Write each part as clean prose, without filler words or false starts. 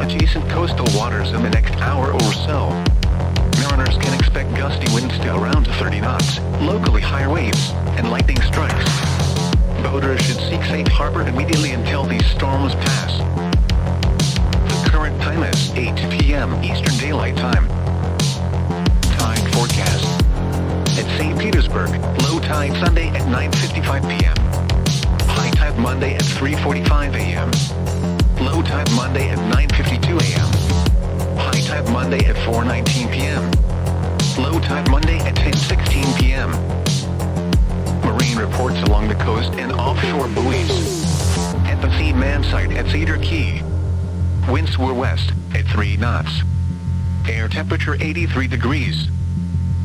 adjacent coastal waters in the next hour or so. Mariners can expect gusty winds to around 30 knots, locally higher waves, and lightning strikes. Boaters should seek safe harbor immediately until these storms pass. The current time is 8 p.m. Eastern Daylight Time. Tide forecast. At St. Petersburg, low tide Sunday at 9:55 p.m. High tide Monday at 3:45 a.m. Low tide Monday at 9:52 a.m. High tide Monday at 4:19 p.m. Low tide Monday at 10:16 p.m. Marine reports along the coast and offshore buoys. At the Seaman site at Cedar Key, winds were west at 3 knots. Air temperature 83 degrees.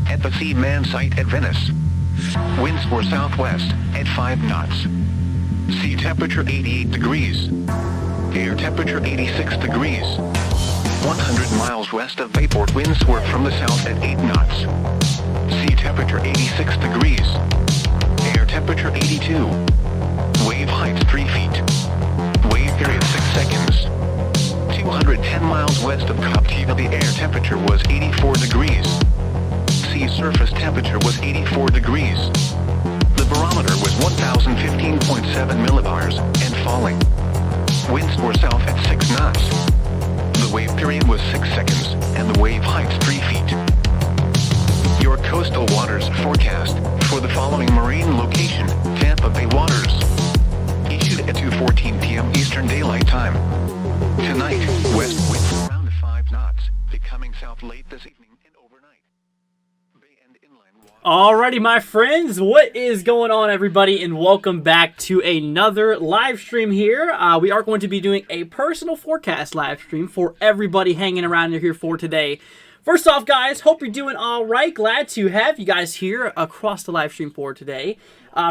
At the Seaman site at Venice, winds were southwest at 5 knots. Sea temperature 88 degrees. Air temperature 86 degrees. 100 miles west of Bayport, winds were from the south at 8 knots. Sea temperature 86 degrees. Air temperature 82. Wave height 3 feet. Wave period 6 seconds. 210 miles west of Captiva, the air temperature was 84 degrees. Sea surface temperature was 84 degrees. The barometer was 1015.7 millibars and falling. Winds were south at 6 knots. The wave period was 6 seconds, and the wave height 3 feet. Your coastal waters forecast for the following marine location: Tampa Bay waters. Issued at 2:14 p.m. Eastern Daylight Time. Tonight, west winds around 5 knots, becoming south late this evening and overnight. Bay and inland waters. Alrighty, my friends, what is going on, everybody, and welcome back to another live stream here. We are going to be doing a personal forecast live stream for everybody hanging around here for today. First off, guys, hope you're doing all right. Glad to have you guys here across the live stream for today.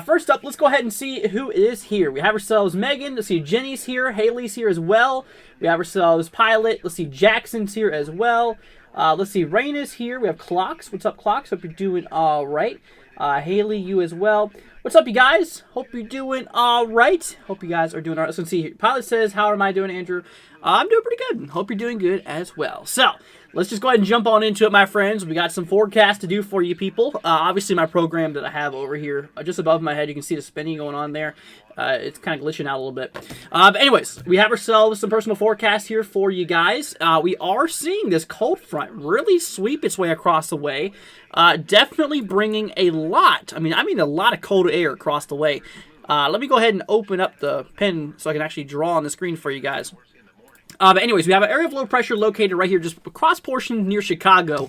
First up, let's go ahead and see who is here. We have ourselves Megan. Let's see, Jenny's here. Haley's here as well. We have ourselves Pilot. Let's see, Jackson's here as well. Let's see, Rain is here. We have Clocks. What's up, Clocks? Hope you're doing all right. Haley, you as well. What's up, you guys? Hope you're doing all right. Hope you guys are doing all right. Let's see here. Pilot says, how am I doing, Andrew? I'm doing pretty good. Hope you're doing good as well. So, let's just go ahead and jump on into it, my friends. We got some forecasts to do for you people. Obviously, my program that I have over here, just above my head, you can see the spinning going on there. It's kind of glitching out a little bit. But anyways, we have ourselves some personal forecasts here for you guys. We are seeing this cold front really sweep its way across the way. Definitely bringing a lot, I mean a lot of cold air across the way. Let me go ahead and open up the pen so I can actually draw on the screen for you guys. But anyways, we have an area of low pressure located right here, just across portion near Chicago,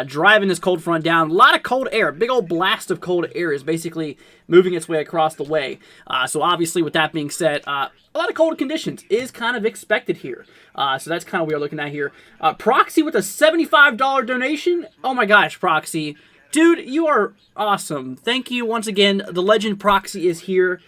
driving this cold front down. A lot of cold air, big old blast of cold air is basically moving its way across the way. So obviously, with that being said, a lot of cold conditions is kind of expected here. So that's kind of what we're looking at here. Proxy with a $75 donation. Oh my gosh, Proxy. Dude, you are awesome. Thank you once again. The legend Proxy is here.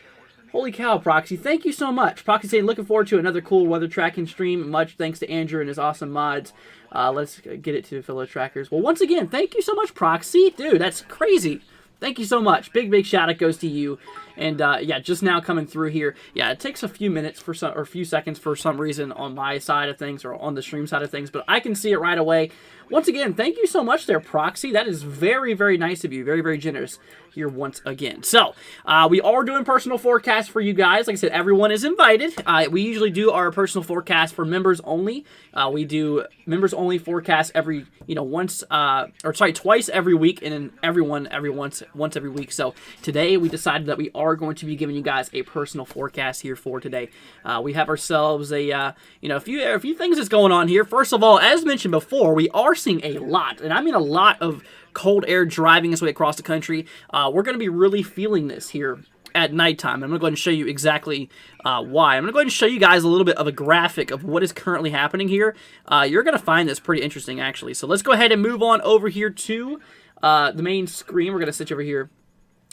Holy cow, Proxy. Thank you so much. Proxy saying, looking forward to another cool weather tracking stream. Much thanks to Andrew and his awesome mods. Let's get it to fellow trackers. Well, once again, thank you so much, Proxy. Dude, that's crazy. Thank you so much. Big shout out goes to you. And yeah, just now coming through here. Yeah, it takes a few minutes for some, or a few seconds for some reason on my side of things or on the stream side of things, but I can see it right away. Once again, thank you so much there, Proxy. That is very nice of you. Very generous here once again. So, we are doing personal forecasts for you guys. Like I said, everyone is invited. We usually do our personal forecast for members only. We do members only forecasts every, twice every week, and then everyone once every week. So today we decided that we are going to be giving you guys a personal forecast here for today. We have ourselves a few things that's going on here. First of all, as mentioned before, we are seeing a lot, and I mean a lot of cold air driving its way across the country. We're going to be really feeling this here at nighttime. I'm going to go ahead and show you exactly why. I'm going to go ahead and show you guys a little bit of a graphic of what is currently happening here. You're going to find this pretty interesting, actually. So let's go ahead and move on over here to the main screen. We're going to switch over here.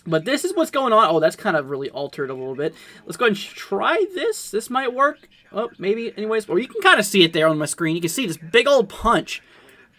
But this is what's going on. Oh, that's kind of really altered a little bit. Let's go ahead and try this. This might work. Oh, maybe. Anyways, well, you can kind of see it there on my screen. You can see this big old punch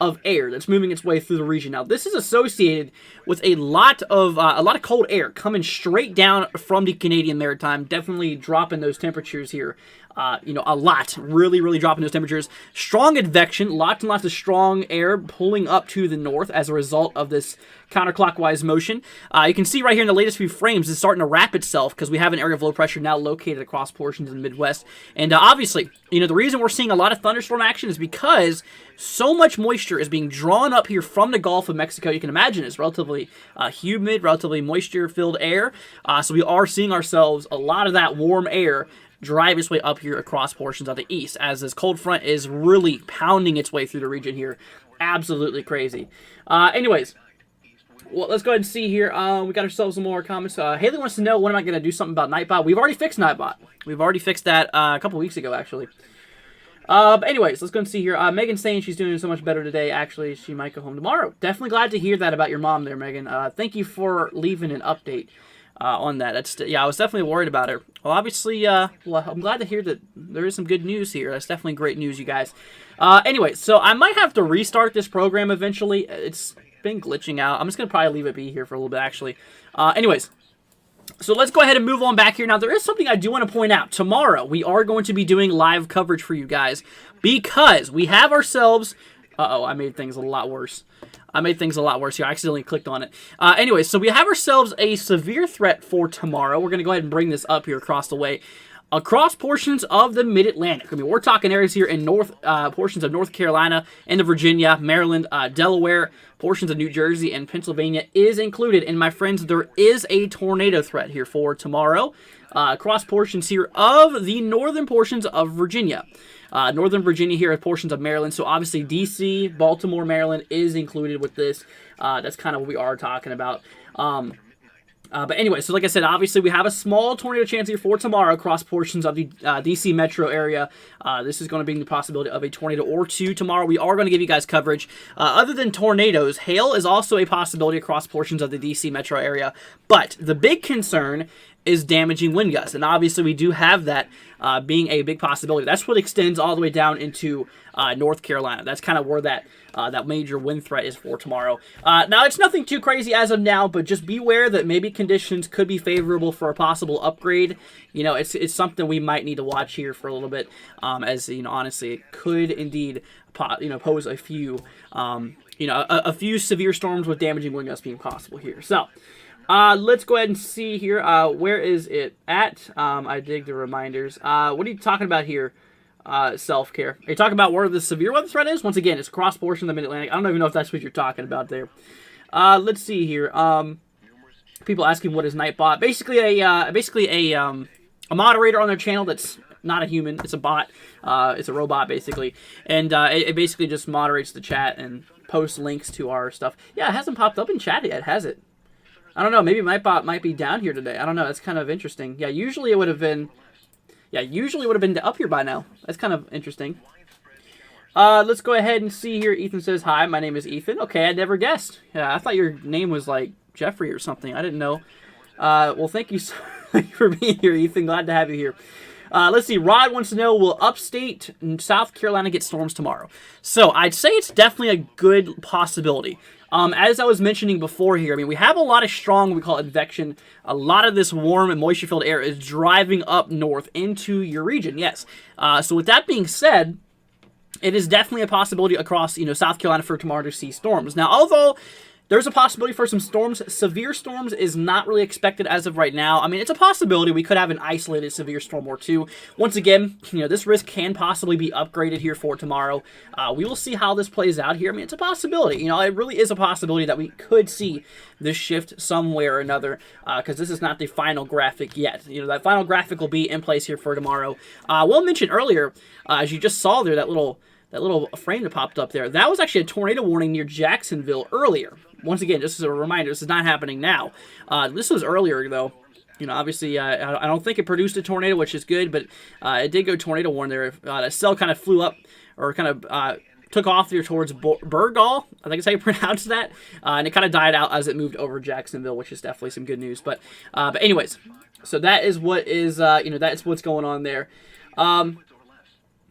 of air that's moving its way through the region. Now, this is associated with a lot of cold air coming straight down from the Canadian Maritime, definitely dropping those temperatures here a lot, really dropping those temperatures. Strong advection, lots and lots of strong air pulling up to the north as a result of this counterclockwise motion. You can see right here in the latest few frames, it's starting to wrap itself because we have an area of low pressure now located across portions of the Midwest. And obviously, the reason we're seeing a lot of thunderstorm action is because so much moisture is being drawn up here from the Gulf of Mexico. You can imagine it's relatively humid, relatively moisture-filled air. So we are seeing ourselves a lot of that warm air drive its way up here across portions of the east as this cold front is really pounding its way through the region here. Absolutely crazy. Anyways, well, let's go ahead and see here. We got ourselves some more comments. Haley wants to know, when am I going to do something about Nightbot? We've already fixed Nightbot. We've already fixed that a couple weeks ago, actually. But anyways, let's go and see here. Megan's saying she's doing so much better today. Actually, she might go home tomorrow. Definitely glad to hear that about your mom there, Megan. Thank you for leaving an update on that. I was definitely worried about her. Well, obviously, I'm glad to hear that there is some good news here. That's definitely great news, you guys. Anyway, so I might have to restart this program eventually. It's been glitching out. I'm just going to probably leave it be here for a little bit, actually. Anyways, so let's go ahead and move on back here. Now, there is something I do want to point out. Tomorrow, we are going to be doing live coverage for you guys because we have ourselves... Uh-oh, I made things a lot worse. I accidentally clicked on it. Anyway, so we have ourselves a severe threat for tomorrow. We're going to go ahead and bring this up here across the way. Across portions of the Mid-Atlantic. I mean, we're talking areas here in portions of North Carolina, into Virginia, Maryland, Delaware, portions of New Jersey, and Pennsylvania is included. And my friends, there is a tornado threat here for tomorrow. Across portions here of the northern portions of Virginia. Northern Virginia here are portions of Maryland. So obviously D.C., Baltimore, Maryland is included with this. That's kind of what we are talking about. But anyway, so like I said, obviously we have a small tornado chance here for tomorrow across portions of the D.C. metro area. This is going to be the possibility of a tornado or two tomorrow. We are going to give you guys coverage. Other than tornadoes, hail is also a possibility across portions of the D.C. metro area. But the big concern is damaging wind gusts. And obviously we do have that being a big possibility. That's what extends all the way down into North Carolina. That's kind of where that major wind threat is for tomorrow. Now, it's nothing too crazy as of now, but just beware that maybe conditions could be favorable for a possible upgrade. It's something we might need to watch here for a little bit, as, honestly, it could indeed, pose a few, a few severe storms with damaging wind gusts being possible here. So, let's go ahead and see here. Where is it at? I dig the reminders. What are you talking about here? Self-care. Are you talking about where the severe weather threat is? Once again, it's across portions of the Mid-Atlantic. I don't even know if that's what you're talking about there. Let's see here. People asking what is Nightbot. Basically a moderator on their channel that's not a human. It's a bot. It's a robot, basically. And it basically just moderates the chat and posts links to our stuff. Yeah, it hasn't popped up in chat yet, has it? I don't know. Maybe Nightbot might be down here today. I don't know. That's kind of interesting. Yeah, usually it would have been up here by now. That's kind of interesting. Let's go ahead and see here. Ethan says, hi, my name is Ethan. Okay, I never guessed. Yeah, I thought your name was like Jeffrey or something. I didn't know. Well, thank you for being here, Ethan. Glad to have you here. Let's see. Rod wants to know, will upstate South Carolina get storms tomorrow? So I'd say it's definitely a good possibility. As I was mentioning before here, I mean, we have a lot of strong, we call it advection. A lot of this warm and moisture-filled air is driving up north into your region, yes. So with that being said, it is definitely a possibility across, South Carolina for tomorrow to see storms. Now, although there's a possibility for some storms, severe storms is not really expected as of right now. I mean, it's a possibility. We could have an isolated severe storm or two. Once again, this risk can possibly be upgraded here for tomorrow. We will see how this plays out here. I mean, it's a possibility. It really is a possibility that we could see this shift some way or another, because this is not the final graphic yet. That final graphic will be in place here for tomorrow. We'll mention earlier, as you just saw there, that little frame that popped up there, that was actually a tornado warning near Jacksonville earlier. Once again, just as a reminder, this is not happening now. This was earlier, though. Obviously, I don't think it produced a tornado, which is good, but it did go tornado warn there. The cell kind of flew up, or kind of took off there towards Burgal, I think is how you pronounce that, and it kind of died out as it moved over Jacksonville, which is definitely some good news. But anyways, so that is what is, that's what's going on there.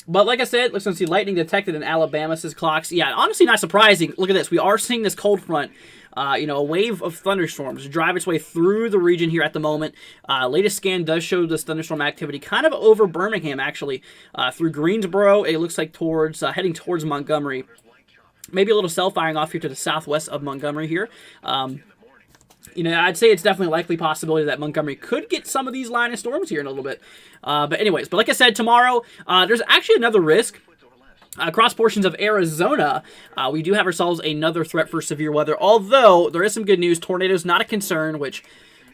But like I said, let's see lightning detected in Alabama, says Clocks. Yeah, honestly not surprising. Look at this. We are seeing this cold front. A wave of thunderstorms drive its way through the region here at the moment. Latest scan does show this thunderstorm activity kind of over Birmingham, actually, through Greensboro. It looks like towards heading towards Montgomery. Maybe a little cell firing off here to the southwest of Montgomery here. I'd say it's definitely a likely possibility that Montgomery could get some of these line of storms here in a little bit. But like I said, tomorrow, there's actually another risk. Across portions of Arizona, we do have ourselves another threat for severe weather, although there is some good news. Tornadoes not a concern, which,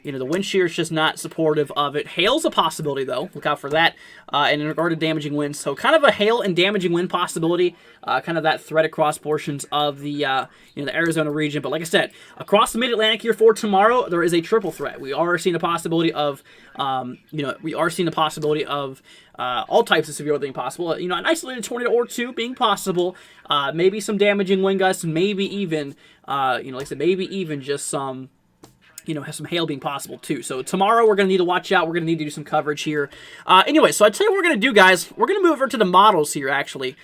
the wind shear is just not supportive of it. Hail's a possibility, though. Look out for that. And in regard to damaging winds, so kind of a hail and damaging wind possibility, kind of that threat across portions of the Arizona region. But like I said, across the Mid-Atlantic here for tomorrow, there is a triple threat. We are seeing the possibility of, all types of severe weather being possible. An isolated tornado or two being possible. Maybe some damaging wind gusts. Maybe even, like I said, maybe even just some. Have some hail being possible too. So tomorrow we're going to need to watch out. We're going to need to do some coverage here. Anyway, so I'd tell you what we're going to do, guys. We're going to move over to the models here, actually.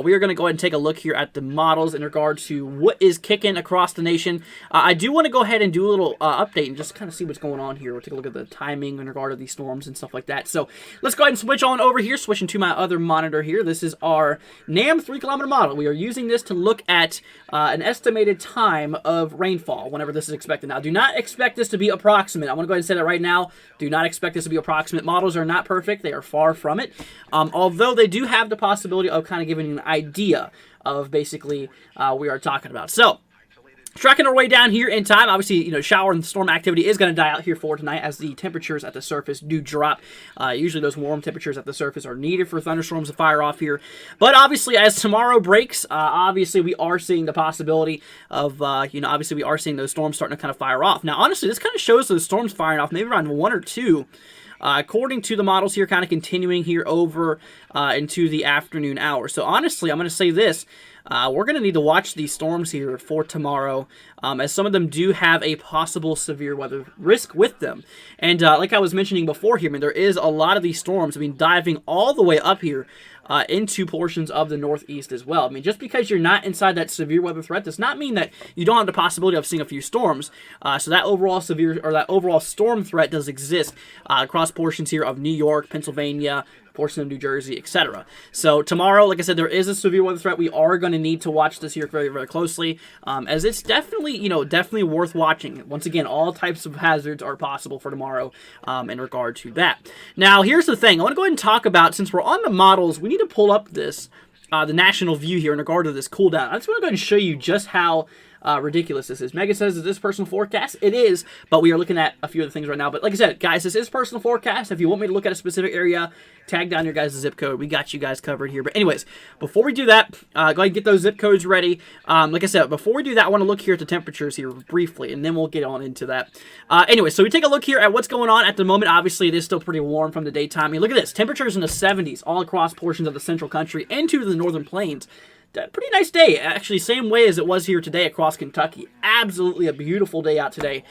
We are going to go ahead and take a look here at the models in regard to what is kicking across the nation. I do want to go ahead and do a little update and just kind of see what's going on here. We'll take a look at the timing in regard to these storms and stuff like that. So let's go ahead and switch on over here, switching to my other monitor here. This is our NAM 3-kilometer model. We are using this to look at an estimated time of rainfall whenever this is expected. Now, do not expect this to be approximate. I'm going to go ahead and say that right now. Do not expect this to be approximate. Models are not perfect. They are far from it. Although they do have the possibility of kind of giving you an idea of basically we are talking about. So, tracking our way down here in time, obviously, shower and storm activity is going to die out here for tonight as the temperatures at the surface do drop. Usually those warm temperatures at the surface are needed for thunderstorms to fire off here. But obviously, as tomorrow breaks, obviously we are seeing the possibility of, obviously we are seeing those storms starting to kind of fire off. Now, honestly, this kind of shows those storms firing off maybe around 1 or 2. According to the models here, kind of continuing here over into the afternoon hours. So honestly, I'm going to say this. We're going to need to watch these storms here for tomorrow, as some of them do have a possible severe weather risk with them. And like I was mentioning before here, there is a lot of these storms, diving all the way up here into portions of the Northeast as well. Just because you're not inside that severe weather threat does not mean that you don't have the possibility of seeing a few storms. So that overall overall storm threat does exist across portions here of New York, Pennsylvania, portion of New Jersey, etc. So tomorrow, like I said, there is a severe weather threat. We are going to need to watch this here very, very closely, as it's definitely, definitely worth watching. Once again, all types of hazards are possible for tomorrow in regard to that. Now, here's the thing. I want to go ahead and talk about, since we're on the models, we need to pull up this, the national view here in regard to this cool down. I just want to go ahead and show you just how ridiculous this is. Megan says, is this personal forecast? It is, but we are looking at a few other things right now. But like I said, guys, this is personal forecast. If you want me to look at a specific area, tag down your guys' zip code. We got you guys covered here. But anyways, before we do that, go ahead and get those zip codes ready. Like I said, before we do that, I want to look here at the temperatures here briefly, and then we'll get on into that. Anyway, so we take a look here at what's going on at the moment. Obviously, it is still pretty warm from the daytime. Look at this. Temperatures in the 70s all across portions of the central country and to the northern plains. Pretty nice day, actually, same way as it was here today across Kentucky. Absolutely a beautiful day out today.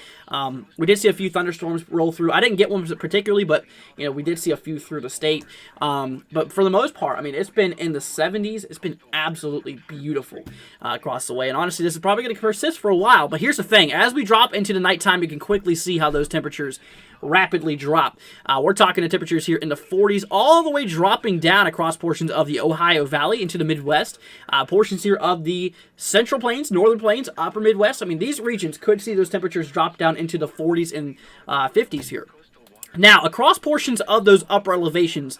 We did see a few thunderstorms roll through. I didn't get one particularly, but we did see a few through the state. But for the most part, it's been in the 70s. It's been absolutely beautiful across the way. And honestly, this is probably going to persist for a while. But here's the thing: as we drop into the nighttime, you can quickly see how those temperatures rapidly drop. We're talking to temperatures here in the 40s, all the way dropping down across portions of the Ohio Valley into the Midwest, portions here of the Central Plains, Northern Plains, Upper Midwest. These regions could see those temperatures drop down into the 40s and 50s here. Now, across portions of those upper elevations,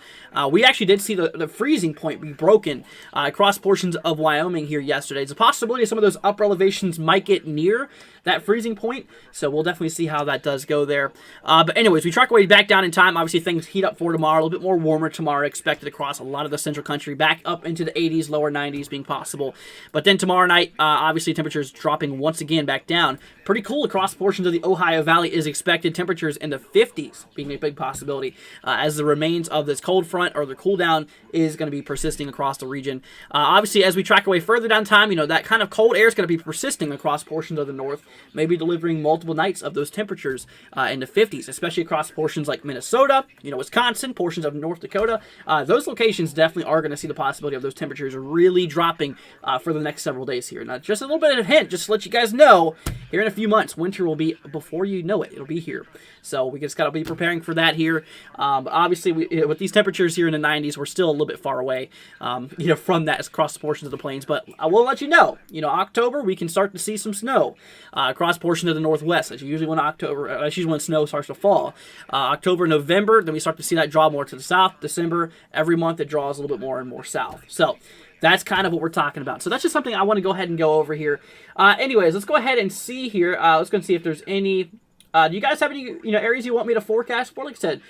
we actually did see the freezing point be broken across portions of Wyoming here yesterday. There's a possibility some of those upper elevations might get near that freezing point, so we'll definitely see how that does go there. But anyways, we track our way back down in time. Obviously, things heat up for tomorrow. A little bit more warmer tomorrow expected across a lot of the central country, back up into the 80s, lower 90s being possible. But then tomorrow night, obviously, temperatures dropping once again back down. Pretty cool across portions of the Ohio Valley is expected. Temperatures in the 50s being a big possibility as the remains of this cold front or the cool down is going to be persisting across the region. Obviously, as we track away further down time, that kind of cold air is going to be persisting across portions of the north, maybe delivering multiple nights of those temperatures in the 50s, especially across portions like Minnesota, Wisconsin, portions of North Dakota. Those locations definitely are going to see the possibility of those temperatures really dropping for the next several days here. Now, just a little bit of a hint, just to let you guys know, here in a few months, winter will be, before you know it, it'll be here. So we just got to be preparing for that here. Obviously, with these temperatures here in the 90s, we're still a little bit far away, from that across portions of the plains. But I will let you know, October, we can start to see some snow across portions of the northwest. That's usually when snow starts to fall. October, November, then we start to see that draw more to the south. December, every month it draws a little bit more and more south. So that's kind of what we're talking about. So that's just something I want to go ahead and go over here. Anyways, let's go ahead and see here. Let's go and see if there's any. Do you guys have any areas you want me to forecast for? Like I said,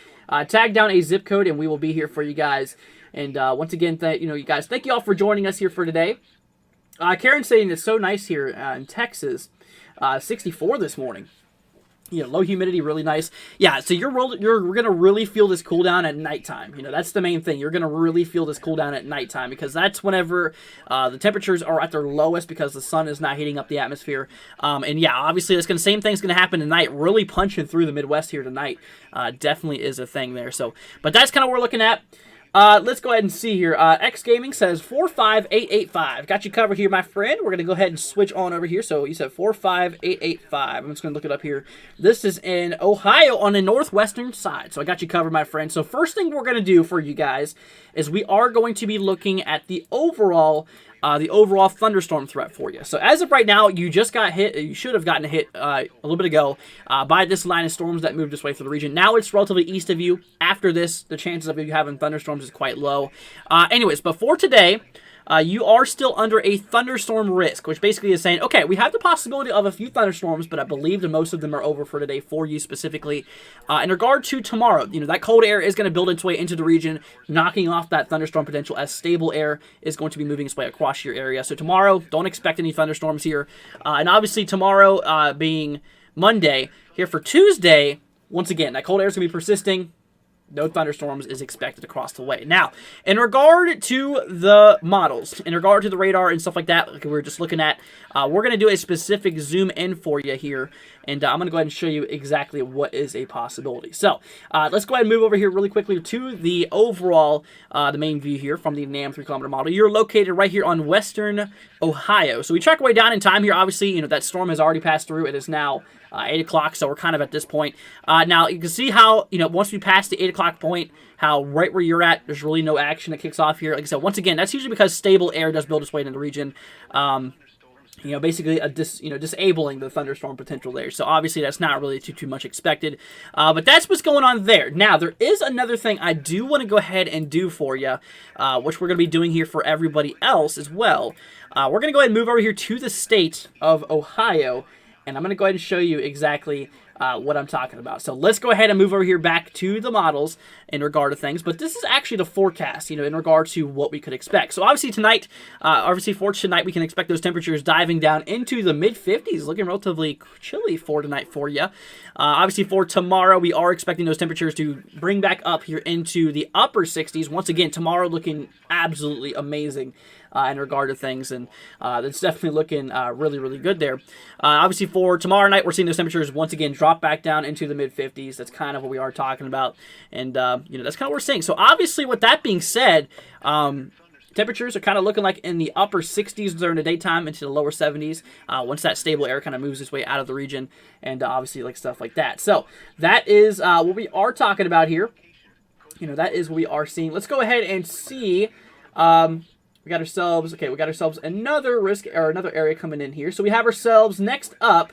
tag down a zip code and we will be here for you guys. And once again, you guys, thank you all for joining us here for today. Karen's saying it's so nice here in Texas. 64 this morning. Low humidity, really nice. Yeah, so you're going to really feel this cool down at nighttime. That's the main thing. You're going to really feel this cool down at nighttime because that's whenever the temperatures are at their lowest because the sun is not heating up the atmosphere. And yeah, obviously, same thing's going to happen tonight. Really punching through the Midwest here tonight definitely is a thing there. So, but that's kind of what we're looking at. Let's go ahead and see here. X Gaming says 45885. Got you covered here, my friend. We're going to go ahead and switch on over here. So you said 45885. I'm just going to look it up here. This is in Ohio on the northwestern side. So I got you covered, my friend. So first thing we're going to do for you guys is we are going to be looking at the overall thunderstorm threat for you. So as of right now, you just got hit. You should have gotten hit a little bit ago by this line of storms that moved its way through the region. Now it's relatively east of you. After this, the chances of you having thunderstorms is quite low. Anyways, before today, you are still under a thunderstorm risk, which basically is saying, okay, we have the possibility of a few thunderstorms, but I believe that most of them are over for today for you specifically. In regard to tomorrow, that cold air is going to build its way into the region, knocking off that thunderstorm potential as stable air is going to be moving its way across your area. So tomorrow, don't expect any thunderstorms here. And obviously tomorrow being Monday, here for Tuesday, once again, that cold air is going to be persisting. No thunderstorms is expected across the way. Now, in regard to the models, in regard to the radar and stuff like that, like we were just looking at, we're going to do a specific zoom in for you here, and I'm going to go ahead and show you exactly what is a possibility. So, let's go ahead and move over here really quickly to the overall, the main view here from the NAM 3-kilometer model. You're located right here on western Ohio. So we track way down in time here. Obviously, that storm has already passed through. It is now 8 o'clock, so we're kind of at this point. Now, you can see how, once we pass the 8 o'clock point, how right where you're at, there's really no action that kicks off here. Like I said, once again, that's usually because stable air does build its way into the region. Basically disabling the thunderstorm potential there. So obviously that's not really too much expected. But that's what's going on there. Now, there is another thing I do want to go ahead and do for you, which we're going to be doing here for everybody else as well. We're going to go ahead and move over here to the state of Ohio, and I'm going to go ahead and show you exactly what I'm talking about. So let's go ahead and move over here back to the models in regard to things. But this is actually the forecast, in regard to what we could expect. So obviously for tonight, we can expect those temperatures diving down into the mid-50s, looking relatively chilly for tonight for you. Obviously for tomorrow, we are expecting those temperatures to bring back up here into the upper 60s. Once again, tomorrow looking absolutely amazing in regard to things, and that's definitely looking really, really good there. Obviously for tomorrow night, we're seeing those temperatures once again drop back down into the mid-50s. That's kind of what we are talking about, and that's kind of what we're seeing. So obviously with that being said, temperatures are kind of looking like in the upper 60s during the daytime into the lower 70s once that stable air kind of moves its way out of the region, and obviously like stuff like that. So that is what we are talking about here. That is what we are seeing. Let's go ahead and see. We got ourselves another risk or another area coming in here. So we have ourselves next up.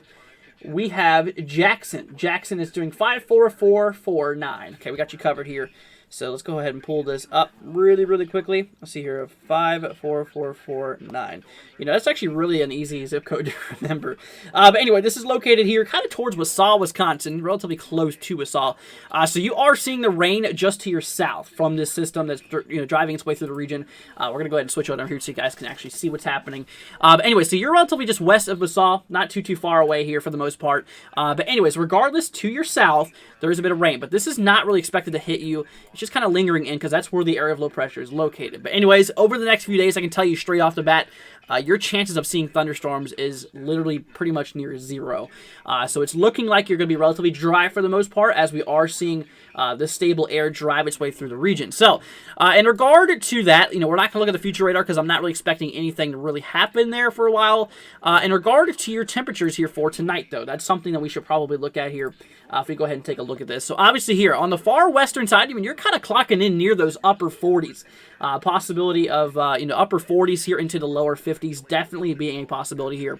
We have Jackson. Jackson is doing 54449. Okay, we got you covered here. So let's go ahead and pull this up really, really quickly. Let's see here, 54449. You know, that's actually really an easy zip code to remember. But anyway, this is located here kind of towards Wausau, Wisconsin, relatively close to Wausau. So you are seeing the rain just to your south from this system that's driving its way through the region. We're going to go ahead and switch over here so you guys can actually see what's happening. But anyway, so you're relatively just west of Wausau, not too far away here for the most part. But anyways, regardless, to your south, there is a bit of rain, but this is not really expected to hit you. It's just kind of lingering in because that's where the area of low pressure is located. But anyways, over the next few days, I can tell you straight off the bat, your chances of seeing thunderstorms is literally pretty much near zero. So it's looking like you're going to be relatively dry for the most part, as we are seeing this stable air drive its way through the region. So in regard to that, we're not going to look at the future radar because I'm not really expecting anything to really happen there for a while. In regard to your temperatures here for tonight, though, that's something that we should probably look at here if we go ahead and take a look at this. So obviously here on the far western side, you're kind of clocking in near those upper 40s. Possibility of upper 40s here into the lower 50s definitely being a possibility here.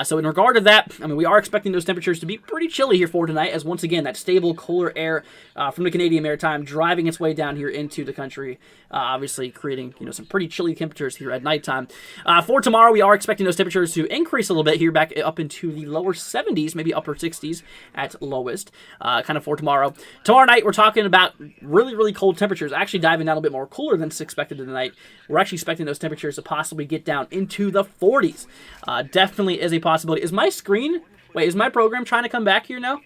So in regard to that, we are expecting those temperatures to be pretty chilly here for tonight, as once again that stable cooler air from the Canadian Maritime driving its way down here into the country, obviously creating some pretty chilly temperatures here at nighttime. For tomorrow, we are expecting those temperatures to increase a little bit here, back up into the lower 70s, maybe upper 60s at lowest, kind of for tomorrow. Tomorrow night, we're talking about really, really cold temperatures, actually diving down a bit more cooler than expected tonight. We're actually expecting those temperatures to possibly get down into the 40s. Definitely is a possibility. Is my program trying to come back here now?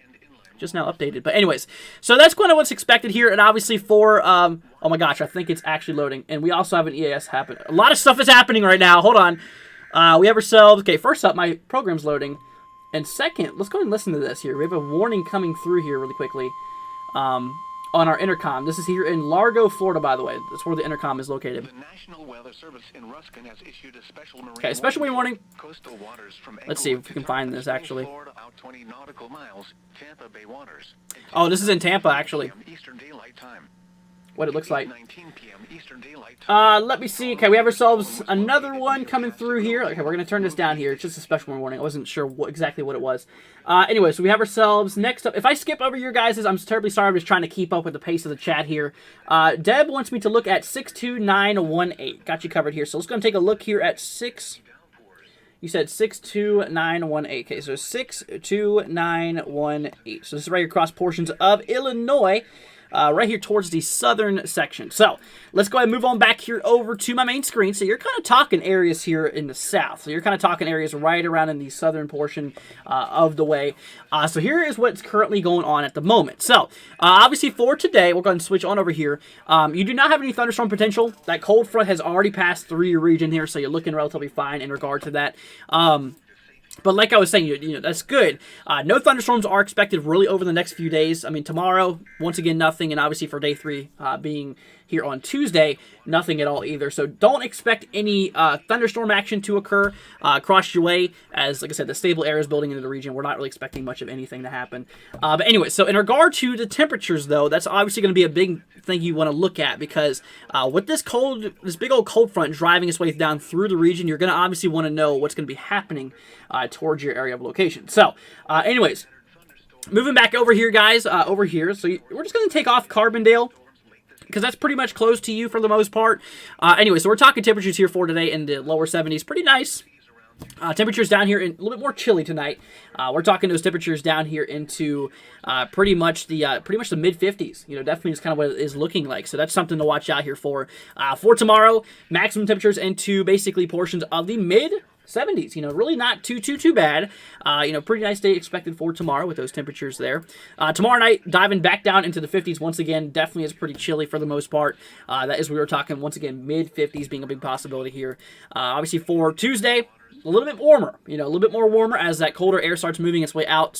Just now updated. But anyways, so that's kind of what's expected here. And obviously for, oh my gosh, I think it's actually loading. And we also have an EAS happen. A lot of stuff is happening right now. Hold on. We have ourselves, okay, first up, my program's loading. And second, let's go ahead and listen to this here. We have a warning coming through here really quickly. On our intercom. This is here in Largo, Florida, by the way. That's where the intercom is located. The National Weather Service in Ruskin has issued a special marine okay, special marine warning. Coastal waters from Let's see if we can find this actually. Florida out 20 nautical miles, Tampa Bay waters. Oh, this is in Tampa actually. Eastern Daylight Time. What it looks like. 19 p.m. Eastern Daylight Time. Let me see. Okay, we have ourselves another one coming through here. Okay, we're going to turn this down here. It's just a special warning. I wasn't sure exactly what it was. Anyway, so we have ourselves next up. If I skip over your guys', I'm terribly sorry. I'm just trying to keep up with the pace of the chat here. Deb wants me to look at 62918. Got you covered here. So let's go and take a look here at 6. You said 62918. Okay, so 62918. So this is right across portions of Illinois. Right here towards the southern section. So let's go ahead and move on back here over to my main screen. So you're kind of talking areas here in the south. So you're kind of talking areas right around in the southern portion of the way. So here is what's currently going on at the moment. So obviously for today, we're going to switch on over here. You do not have any thunderstorm potential. That cold front has already passed through your region here, so you're looking relatively fine in regard to that. But like I was saying, that's good. No thunderstorms are expected really over the next few days. Tomorrow, once again, nothing. And obviously for day 3 being here on Tuesday, nothing at all either. So don't expect any thunderstorm action to occur across your way. As, like I said, the stable air is building into the region. We're not really expecting much of anything to happen. But anyway, so in regard to the temperatures, though, that's obviously going to be a big thing you want to look at, because with this big old cold front driving its way down through the region, you're going to obviously want to know what's going to be happening towards your area of location. So, anyways, moving back over here, guys, over here. So we're just going to take off Carbondale, because that's pretty much close to you for the most part. Anyway, so we're talking temperatures here for today in the lower 70s. Pretty nice. Temperatures down here a little bit more chilly tonight. We're talking those temperatures down here into pretty much the mid 50s. Definitely is kind of what it is looking like. So that's something to watch out here for. For tomorrow, maximum temperatures into basically portions of the mid 70s. Really not too bad. Pretty nice day expected for tomorrow with those temperatures there. Tomorrow night, diving back down into the 50s once again. Definitely is pretty chilly for the most part. That is, we were talking once again mid 50s being a big possibility here. Obviously for Tuesday, a little bit warmer, a little bit more warmer as that colder air starts moving its way out,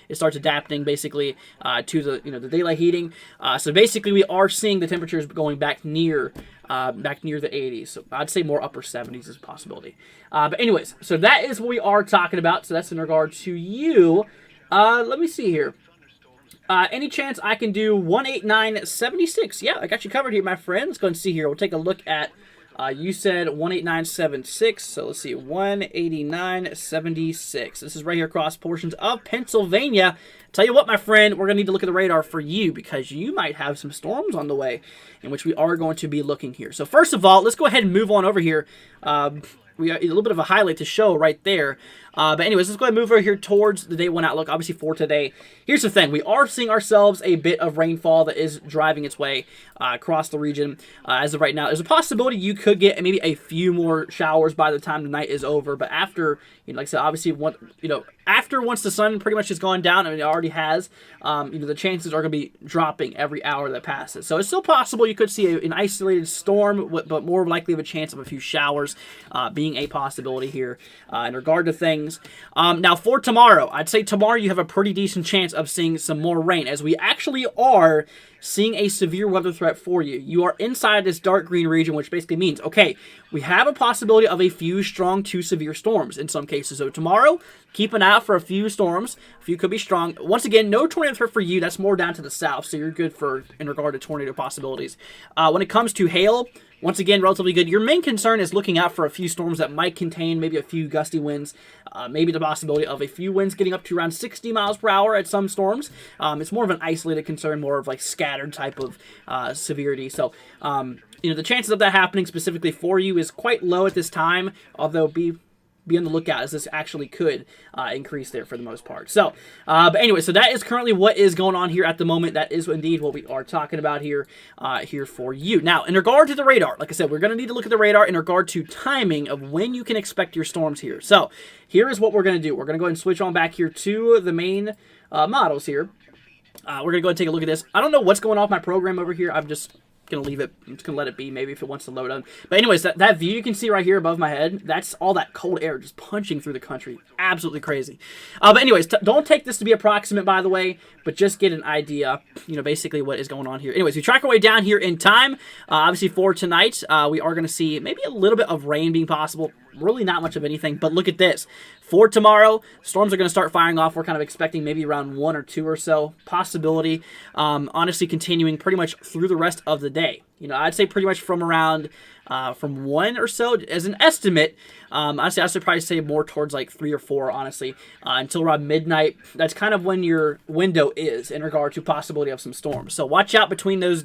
it starts adapting basically to the daylight heating. So basically we are seeing the temperatures going back near the 80s. So I'd say more upper 70s is a possibility. But anyways, so that is what we are talking about. So that's in regard to you. Let me see here. Any chance I can do 18976? Yeah, I got you covered here, my friend. Let's go and see here. We'll take a look at You said 189.76, so let's see, 189.76. This is right here across portions of Pennsylvania. Tell you what, my friend, we're going to need to look at the radar for you because you might have some storms on the way in which we are going to be looking here. So first of all, let's go ahead and move on over here. We got a little bit of a highlight to show right there. But anyways, let's go ahead and move over here towards the day one outlook, obviously for today. Here's the thing. We are seeing ourselves a bit of rainfall that is driving its way across the region as of right now. There's a possibility you could get maybe a few more showers by the time the night is over. But after, like I said, obviously, once the sun pretty much has gone down, and it already has, the chances are going to be dropping every hour that passes. So it's still possible you could see an isolated storm, but more likely of a chance of a few showers being a possibility here in regard to things. Now for tomorrow, I'd say tomorrow you have a pretty decent chance of seeing some more rain, as we actually are seeing a severe weather threat for you. You are inside this dark green region, which basically means, okay, we have a possibility of a few strong to severe storms in some cases. So tomorrow, keep an eye out for a few storms. A few could be strong. Once again, no tornado threat for you. That's more down to the south, so you're good in regard to tornado possibilities. When it comes to hail, once again, relatively good. Your main concern is looking out for a few storms that might contain maybe a few gusty winds, maybe the possibility of a few winds getting up to around 60 miles per hour at some storms. It's more of an isolated concern, more of like scattered type of severity. So, the chances of that happening specifically for you is quite low at this time, although be on the lookout as this actually could increase there for the most part. So, but anyway, so that is currently what is going on here at the moment. That is indeed what we are talking about here for you. Now, in regard to the radar, like I said, we're going to need to look at the radar in regard to timing of when you can expect your storms here. So, here is what we're going to do. We're going to go ahead and switch on back here to the main models here. We're going to go ahead and take a look at this. I don't know what's going on with my program over here. I'm just going to leave it. I'm just going to let it be maybe if it wants to load on. But anyways, that view you can see right here above my head, that's all that cold air just punching through the country. Absolutely crazy. But anyways, don't take this to be approximate, by the way, but just get an idea, basically what is going on here. Anyways, we track our way down here in time. Obviously for tonight, we are going to see maybe a little bit of rain being possible. Really not much of anything, but look at this. For tomorrow, storms are going to start firing off. We're kind of expecting maybe around 1 or 2 or so possibility. Honestly, continuing pretty much through the rest of the day. I'd say pretty much from around from 1 or so as an estimate. Honestly, I should probably say more towards like 3 or 4, honestly, until around midnight. That's kind of when your window is in regard to possibility of some storms. So watch out between those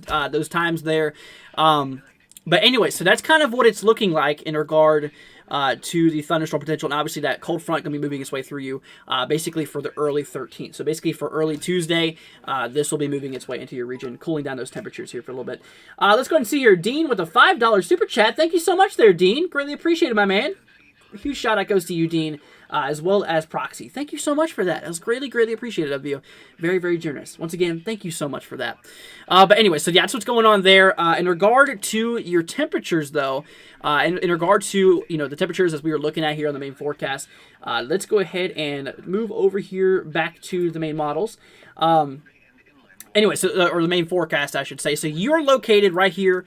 times there. But anyway, so that's kind of what it's looking like in regard to the thunderstorm potential, and obviously that cold front going to be moving its way through you basically for the early 13th. So basically for early Tuesday, this will be moving its way into your region, cooling down those temperatures here for a little bit. Let's go ahead and see here. Dean with a $5 super chat. Thank you so much there, Dean. Greatly appreciated, my man. A huge shout out goes to you, Dean, as well as Proxy. Thank you so much for that. That was greatly, greatly appreciated of you. Very, very generous. Once again, thank you so much for that. But anyway, so yeah, that's what's going on there. In regard to your temperatures, though, in regard to, the temperatures as we were looking at here on the main forecast, let's go ahead and move over here back to the main models. Anyway, or the main forecast, I should say. So you're located right here.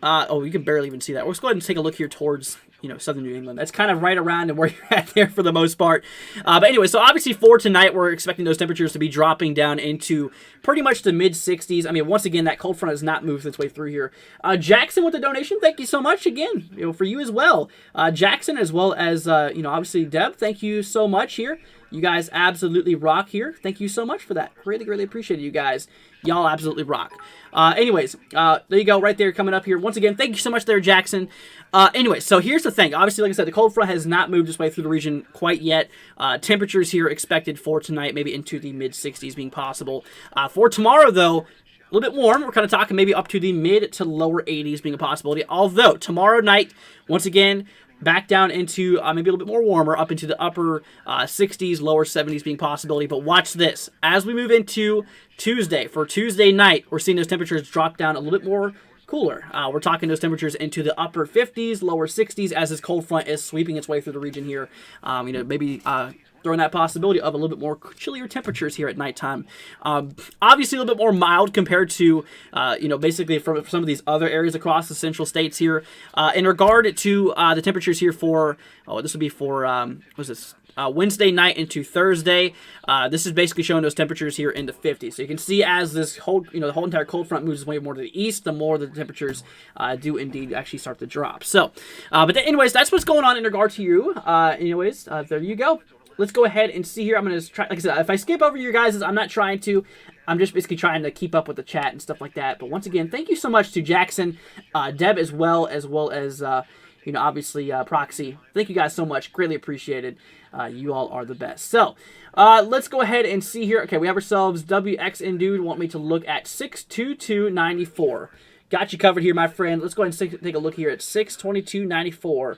You can barely even see that. Let's go ahead and take a look here towards southern New England. That's kind of right around and where you're at there for the most part. But anyway, so obviously for tonight, we're expecting those temperatures to be dropping down into pretty much the mid-60s. I mean, once again, that cold front has not moved its way through here. Jackson with the donation, thank you so much again, for you as well. Jackson, as well as, obviously Deb, thank you so much here. You guys absolutely rock here. Thank you so much for that. Really, really appreciate it, you guys. Y'all absolutely rock. Anyways, there you go, right there coming up here. Once again, thank you so much there, Jackson. Anyway, so here's the thing. Obviously, like I said, the cold front has not moved its way through the region quite yet. Temperatures here expected for tonight, maybe into the mid-60s being possible. For tomorrow, though, a little bit warm. We're kind of talking maybe up to the mid to lower 80s being a possibility. Although, tomorrow night, once again, back down into maybe a little bit more warmer, up into the upper 60s, lower 70s being possibility. But watch this. As we move into Tuesday, for Tuesday night, we're seeing those temperatures drop down a little bit more cooler. We're talking those temperatures into the upper 50s, lower 60s as this cold front is sweeping its way through the region here. Maybe throwing that possibility of a little bit more chillier temperatures here at nighttime. Obviously, a little bit more mild compared to, basically from some of these other areas across the central states here. In regard to the temperatures here for, this would be for, what's this? Wednesday night into Thursday. This is basically showing those temperatures here in the 50s. So you can see as this whole, the whole entire cold front moves way more to the east, the more the temperatures do indeed actually start to drop. So, anyways, that's what's going on in regard to you. There you go. Let's go ahead and see here. I'm going to try, like I said, if I skip over you guys, I'm not trying to. I'm just basically trying to keep up with the chat and stuff like that. But once again, thank you so much to Jackson, Deb as well as obviously Proxy. Thank you guys so much. Greatly appreciated. You all are the best. So, let's go ahead and see here. Okay, we have ourselves WXN Dude want me to look at 62294. Got you covered here, my friend. Let's go ahead and take a look here at 62294.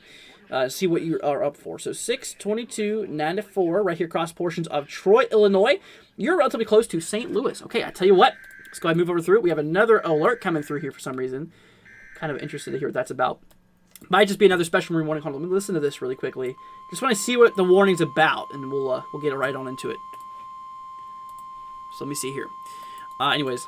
See what you are up for. So 62294 right here across portions of Troy, Illinois. You're relatively close to St. Louis. Okay, I tell you what. Let's go ahead and move over through it. We have another alert coming through here for some reason. Kind of interested to hear what that's about. Might just be another special marine warning. Hold on, let me listen to this really quickly. Just want to see what the warning's about, and we'll get it right on into it. So let me see here. Anyways.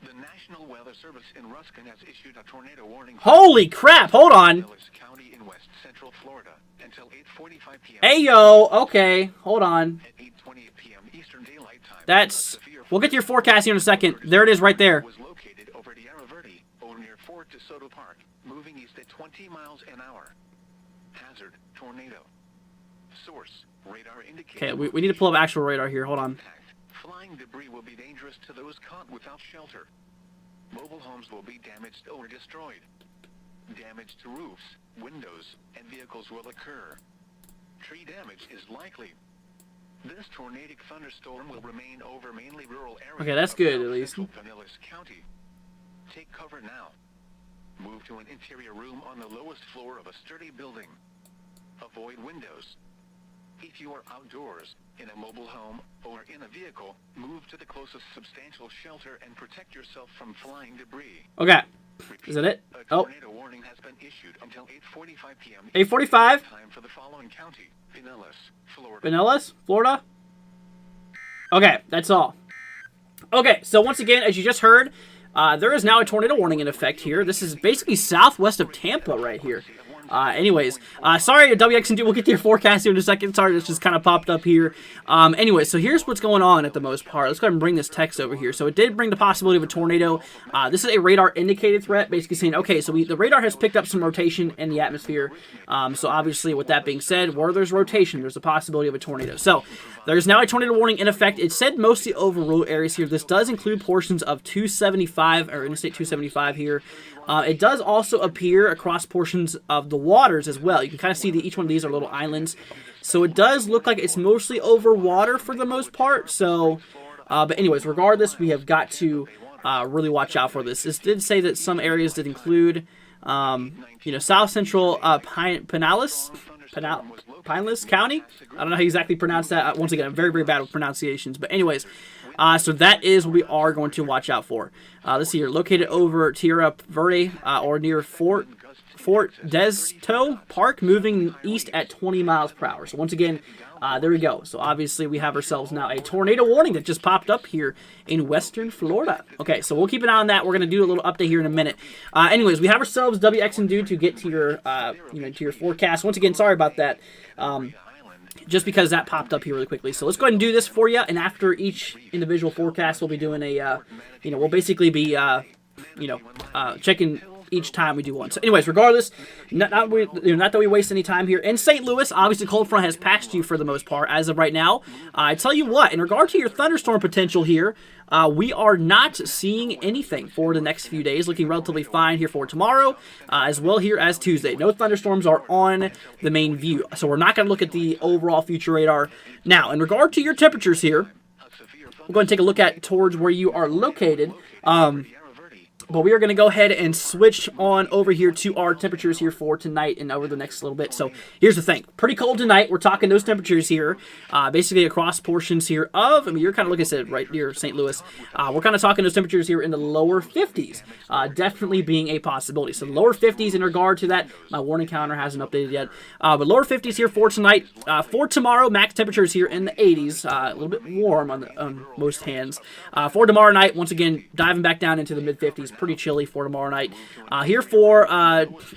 The National Weather Service in Ruskin has issued a tornado warning. Holy crap! Hold on. County in West Central Florida until 8:45 p.m. Hey yo. Okay. Hold on. At 8:20 p.m. Eastern Daylight Time. That's. We'll get to your forecast here in a second. There it is, right there. Was located over the Verde, or near Fort DeSoto Park, moving east at 20 miles an hour. Hazard: tornado. Source: radar indicator. Okay, we need to pull up actual radar here. Hold on. Flying debris will be dangerous to those caught without shelter. Mobile homes will be damaged or destroyed. Damage to roofs, windows, and vehicles will occur. Tree damage is likely. This tornadic thunderstorm will remain over mainly rural areas. Okay, that's good at least. Pinellas County. Take cover now. Move to an interior room on the lowest floor of a sturdy building. Avoid windows. If you are outdoors, in a mobile home, or in a vehicle, move to the closest substantial shelter and protect yourself from flying debris. Okay. Is that it? A tornado warning has been issued until 8:45 p.m. 8:45? Time for the following county: Pinellas, Florida. Pinellas, Florida? Okay, that's all. Okay, so once again, as you just heard, there is now a tornado warning in effect here. This is basically southwest of Tampa right here. Sorry, WXND, we'll get to your forecast here in a second. Sorry, this just kind of popped up here. So here's what's going on at the most part. Let's go ahead and bring this text over here. So it did bring the possibility of a tornado. This is a radar indicated threat, basically saying, okay, so the radar has picked up some rotation in the atmosphere. So obviously, with that being said, where there's rotation, there's a possibility of a tornado. So there's now a tornado warning in effect. It said mostly over rural areas here. This does include portions of 275, or Interstate 275 here. It does also appear across portions of the waters as well. You can kind of see that each one of these are little islands. So it does look like it's mostly over water for the most part. So, but anyways, regardless, we have got to really watch out for this. This did say that some areas did include, South Central Pinellas County. I don't know how you exactly pronounce that. Once again, I'm very, very bad with pronunciations. But anyways, so that is what we are going to watch out for. Let's see here. Located over Tierra Verde or near Fort Desoto Park, moving east at 20 miles per hour. So once again, there we go. So obviously we have ourselves now a tornado warning that just popped up here in western Florida. Okay, so we'll keep an eye on that. We're going to do a little update here in a minute. Anyways, we have ourselves WXN Dude to get to your, to your forecast. Once again, sorry about that. Just because that popped up here really quickly. So let's go ahead and do this for you. And after each individual forecast, we'll be doing a, we'll basically be, checking each time we do one. So anyways, regardless, not that we waste any time here. In St. Louis, obviously cold front has passed you for the most part as of right now. I tell you what, in regard to your thunderstorm potential here, we are not seeing anything for the next few days. Looking relatively fine here for tomorrow, as well here as Tuesday. No thunderstorms are on the main view. So we're not going to look at the overall future radar. Now, in regard to your temperatures here, we're going to take a look at towards where you are located. But we are going to go ahead and switch on over here to our temperatures here for tonight and over the next little bit. So here's the thing. Pretty cold tonight. We're talking those temperatures here, basically across portions here of, I mean, you're kind of, like I said, right near St. Louis. We're kind of talking those temperatures here in the lower 50s, definitely being a possibility. So lower 50s in regard to that. My warning counter hasn't updated yet. But lower 50s here for tonight. For tomorrow, max temperatures here in the 80s. A little bit warm on most hands. For tomorrow night, once again, diving back down into the mid-50s. Pretty chilly for tomorrow night. Here for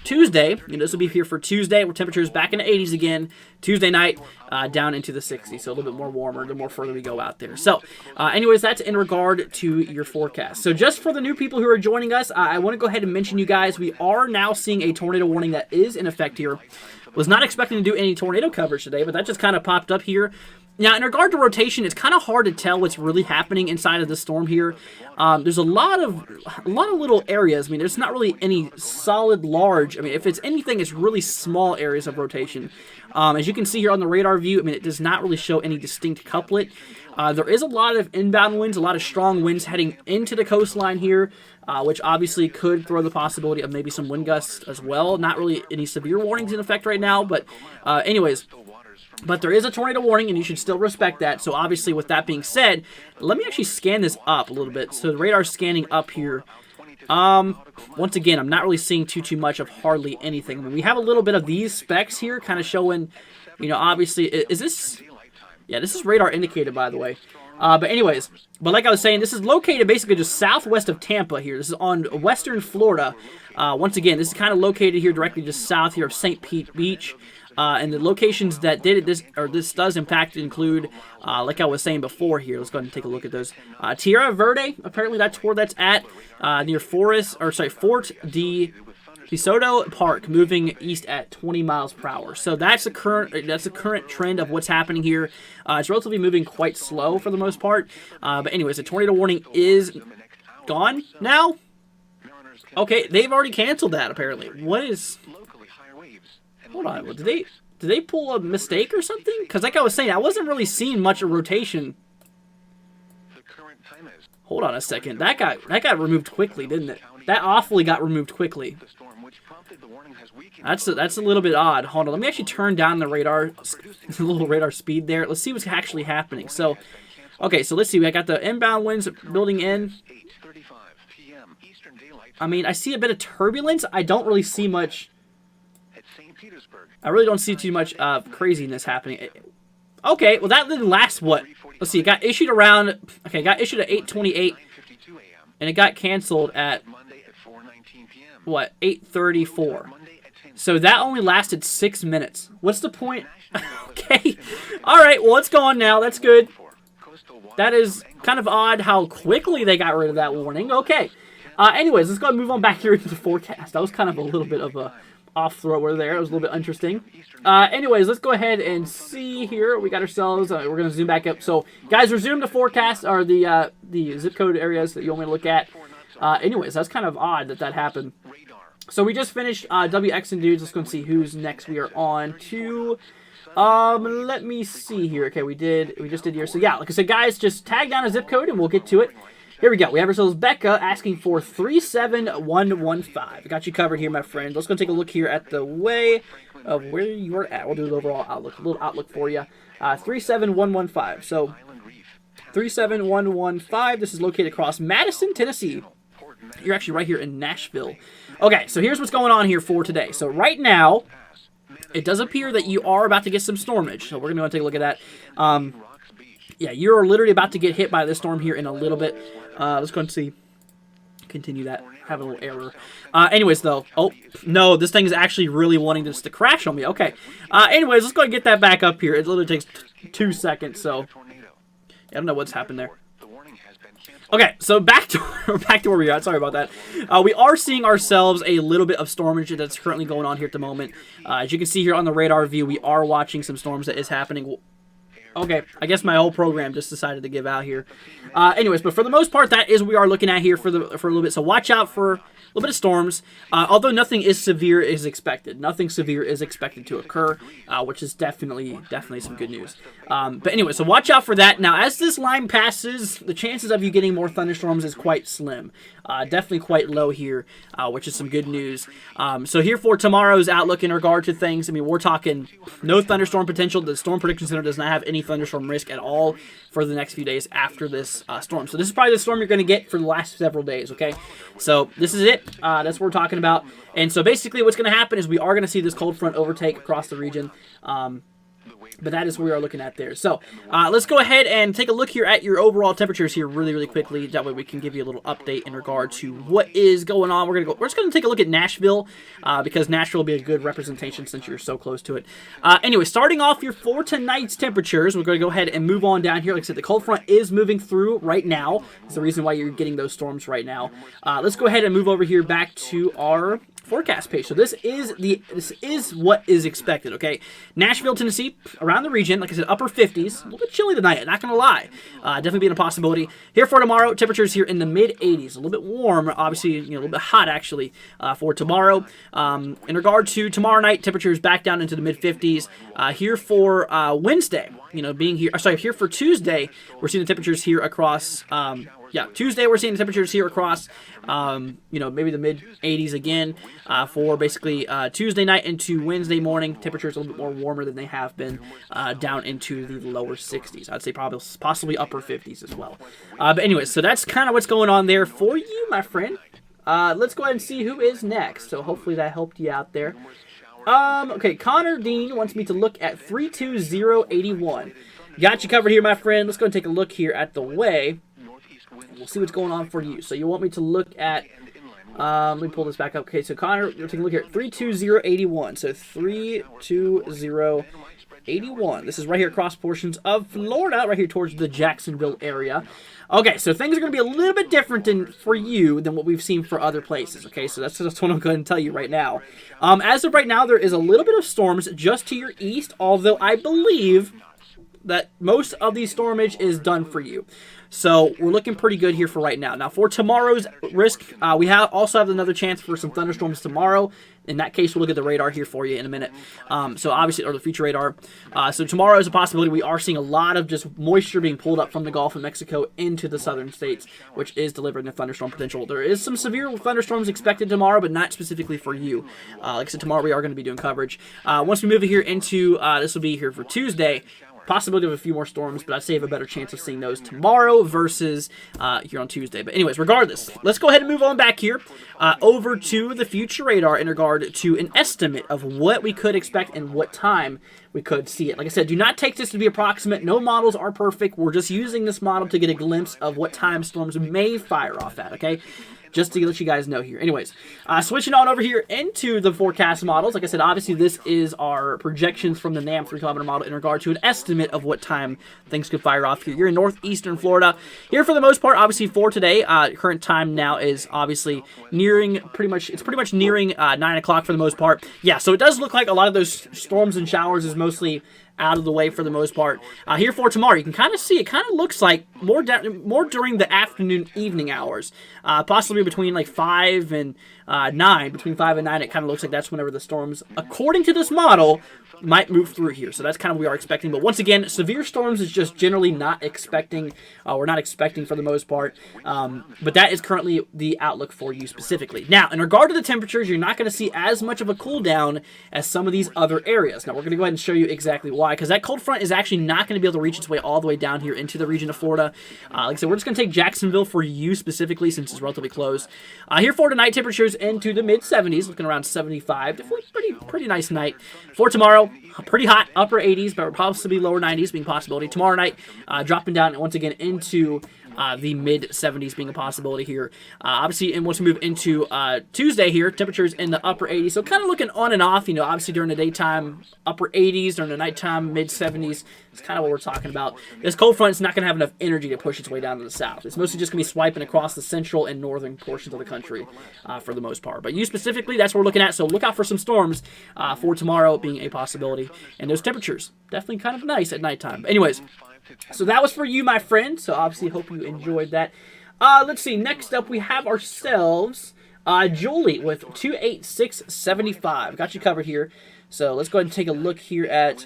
Tuesday, this will be here for Tuesday, where temperatures back in the 80s again. Tuesday night, down into the 60s, so a little bit more warmer the more further we go out there. So, anyways, that's in regard to your forecast. So, just for the new people who are joining us, I want to go ahead and mention you guys, we are now seeing a tornado warning that is in effect here. Was not expecting to do any tornado coverage today, but that just kind of popped up here. Now, in regard to rotation, it's kind of hard to tell what's really happening inside of the storm here. There's a lot of little areas. I mean, there's not really any solid large. I mean, if it's anything, it's really small areas of rotation. As you can see here on the radar view, I mean, it does not really show any distinct couplet. There is a lot of inbound winds, a lot of strong winds heading into the coastline here, which obviously could throw the possibility of maybe some wind gusts as well. Not really any severe warnings in effect right now, but anyways. But there is a tornado warning, and you should still respect that. So obviously, with that being said, let me actually scan this up a little bit. So the radar's scanning up here. Once again, I'm not really seeing too much of hardly anything. I mean, we have a little bit of these specks here, kind of showing, obviously, is this? Yeah, this is radar indicated, by the way. But anyways, like I was saying, this is located basically just southwest of Tampa here. This is on western Florida. Once again, this is kind of located here directly just south here of St. Pete Beach. And the locations that this does impact include, like I was saying before here, let's go ahead and take a look at those. Tierra Verde, apparently that's where that's at, near Fort de Soto Park, moving east at 20 miles per hour. So that's the current trend of what's happening here. It's relatively moving quite slow for the most part. But anyways, the tornado warning is gone now. Okay, they've already canceled that apparently. What is? Hold on, did they pull a mistake or something? Because like I was saying, I wasn't really seeing much of rotation. Hold on a second, that got removed quickly, didn't it? That awfully got removed quickly. That's a little bit odd. Hold on, let me actually turn down the radar, the little radar speed there. Let's see what's actually happening. So, okay, so let's see. I got the inbound winds building in. I mean, I see a bit of turbulence. I don't really see much. I really don't see too much craziness happening. Okay, well that didn't last what? Let's see, it got issued around, okay, it got issued at 8:28, and it got canceled at, what, 8:34. So that only lasted 6 minutes. What's the point? Okay, alright, well it's gone now, that's good. That is kind of odd how quickly they got rid of that warning. Okay, anyways, let's go and move on back here into the forecast. That was kind of a little bit of a off-thrower there. It was a little bit interesting. Anyways, let's go ahead and see here. We got ourselves, we're going to zoom back up. So, guys, resume the forecast, or the zip code areas that you want me to look at. Anyways, that's kind of odd that happened. So, we just finished WX and Dudes. Let's go and see who's next. We are on to, let me see here. Okay, we just did here. So, yeah, like I said, guys, just tag down a zip code and we'll get to it. Here we go. We have ourselves Becca asking for 37115. I got you covered here, my friend. Let's go take a look here at the way of where you are at. We'll do an overall outlook, a little outlook for you. 37115. So 37115. This is located across Madison, Tennessee. You're actually right here in Nashville. Okay, so here's what's going on here for today. So right now, it does appear that you are about to get some stormage. So we're going to take a look at that. Yeah, you're literally about to get hit by this storm here in a little bit. Let's go and see. Continue that. Have a little error. Anyways, though. Oh, no. This thing is actually really wanting this to crash on me. Okay. Anyways, let's go and get that back up here. It literally takes 2 seconds, so. I don't know what's happened there. Okay, so back to where we are. Sorry about that. We are seeing ourselves a little bit of stormage that's currently going on here at the moment. As you can see here on the radar view, we are watching some storms that is happening. Okay, I guess my whole program just decided to give out here. Anyways, but for the most part, that is what we are looking at here for a little bit. So watch out for a little bit of storms. Although nothing is severe is expected. Nothing severe is expected to occur, which is definitely some good news. But anyway, so watch out for that. Now, as this line passes, the chances of you getting more thunderstorms is quite slim. Definitely quite low here, which is some good news. So here for tomorrow's outlook in regard to things, I mean, we're talking no thunderstorm potential. The Storm Prediction Center does not have any thunderstorm risk at all for the next few days after this storm. So this is probably the storm you're going to get for the last several days, okay? So this is it. That's what we're talking about. And so basically what's going to happen is we are going to see this cold front overtake across the region. But that is what we are looking at there. So let's go ahead and take a look here at your overall temperatures here really quickly. That way we can give you a little update in regard to what is going on. We're just going to take a look at Nashville because Nashville will be a good representation since you're so close to it. Anyway, starting off here for tonight's temperatures, we're going to go ahead and move on down here. Like I said, the cold front is moving through right now. It's the reason why you're getting those storms right now. Let's go ahead and move over here back to our forecast page. So this is what is expected, okay? Nashville, Tennessee, around the region, like I said, upper 50s. A little bit chilly tonight, not going to lie. Definitely being a possibility. Here for tomorrow, temperatures here in the mid-80s. A little bit warm, obviously, a little bit hot, actually, for tomorrow. In regard to tomorrow night, temperatures back down into the mid-50s. Here for Wednesday, being here, here for Tuesday, we're seeing the temperatures here across, Tuesday we're seeing the temperatures here across, maybe the mid-80s again for basically Tuesday night into Wednesday morning. Temperatures a little bit more warmer than they have been down into the lower 60s. I'd say probably possibly upper 50s as well. But anyways, so that's kind of what's going on there for you, my friend. Let's go ahead and see who is next. So hopefully that helped you out there. Okay, Connor Dean wants me to look at 32081. Got you covered here, my friend. Let's go and take a look here at the way. We'll see what's going on for you. So you want me to look at, let me pull this back up. Okay, so Connor, we're taking a look here at 32081. So 32081. This is right here across portions of Florida, right here towards the Jacksonville area. Okay, so things are going to be a little bit different for you than what we've seen for other places. Okay, so that's just what I'm going to tell you right now. As of right now, there is a little bit of storms just to your east, although I believe that most of the stormage is done for you. So we're looking pretty good here for right now. Now for tomorrow's risk, we also have another chance for some thunderstorms tomorrow. In that case, we'll look at the radar here for you in a minute. So obviously, or the future radar. So tomorrow is a possibility. We are seeing a lot of just moisture being pulled up from the Gulf of Mexico into the southern states, which is delivering the thunderstorm potential. There is some severe thunderstorms expected tomorrow, but not specifically for you. Like I said, tomorrow we are going to be doing coverage. Once we move here into, this will be here for Tuesday. Possibility of a few more storms, but I'd say I have a better chance of seeing those tomorrow versus here on Tuesday. But anyways, regardless, let's go ahead and move on back here over to the future radar in regard to an estimate of what we could expect and what time we could see it. Like I said, do not take this to be approximate. No models are perfect. We're just using this model to get a glimpse of what time storms may fire off at, okay? Just to let you guys know here. Anyways, switching on over here into the forecast models. Like I said, obviously this is our projections from the NAM 3-kilometer model in regard to an estimate of what time things could fire off here. You're in northeastern Florida. Here for the most part, obviously for today, current time now is obviously nearing pretty much nearing 9 o'clock for the most part. Yeah, so it does look like a lot of those storms and showers is mostly out of the way for the most part. Here for tomorrow, you can kind of see, it kind of looks like more during the afternoon, evening hours. Possibly between like 5 and 9. Between 5 and 9, it kind of looks like that's whenever the storms, according to this model, might move through here. So that's kind of what we are expecting. But once again, severe storms is just generally not expecting. We're not expecting for the most part. But that is currently the outlook for you specifically. Now, in regard to the temperatures, you're not going to see as much of a cool down as some of these other areas. Now, we're going to go ahead and show you exactly why. Because that cold front is actually not going to be able to reach its way all the way down here into the region of Florida. Like I said, we're just going to take Jacksonville for you specifically since it's relatively close. Here for tonight, temperatures into the mid-70s, looking around 75. Definitely pretty nice night. For tomorrow, pretty hot, upper 80s, but possibly lower 90s being a possibility. Tomorrow night, dropping down once again into the mid-70s being a possibility here. Obviously, and once we move into Tuesday here, temperatures in the upper 80s. So kind of looking on and off, obviously during the daytime, upper 80s, during the nighttime, mid-70s. It's kind of what we're talking about. This cold front is not going to have enough energy to push its way down to the south. It's mostly just going to be swiping across the central and northern portions of the country for the most part. But you specifically, that's what we're looking at. So look out for some storms for tomorrow being a possibility. And those temperatures, definitely kind of nice at nighttime. But anyways, so that was for you, my friend. So obviously, hope you enjoyed that. Let's see. Next up, we have ourselves Julie with 28675. Got you covered here. So let's go ahead and take a look here at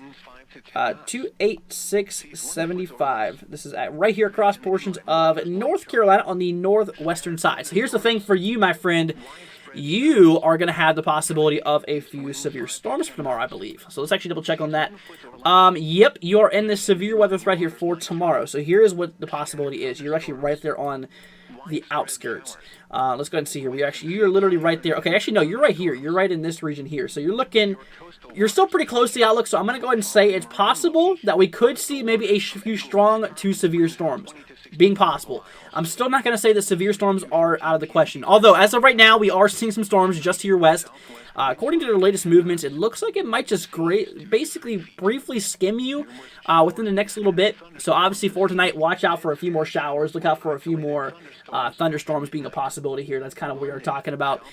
28675. This is right here across portions of North Carolina on the northwestern side. So here's the thing for you, my friend. You are going to have the possibility of a few severe storms for tomorrow, I believe. So let's actually double check on that. Yep, you are in this severe weather threat here for tomorrow. So here is what the possibility is. You're actually right there on the outskirts. Let's go ahead and see here. You're literally right there. Okay, actually, no, you're right here. You're right in this region here. So you're still pretty close to the outlook. So I'm going to go ahead and say it's possible that we could see maybe a few strong to severe storms being possible. I'm still not going to say that severe storms are out of the question. Although, as of right now, we are seeing some storms just to your west. According to their latest movements, it looks like it might just basically briefly skim you within the next little bit. So obviously for tonight, watch out for a few more showers. Look out for a few more thunderstorms being a possibility here. That's kind of what we are talking about.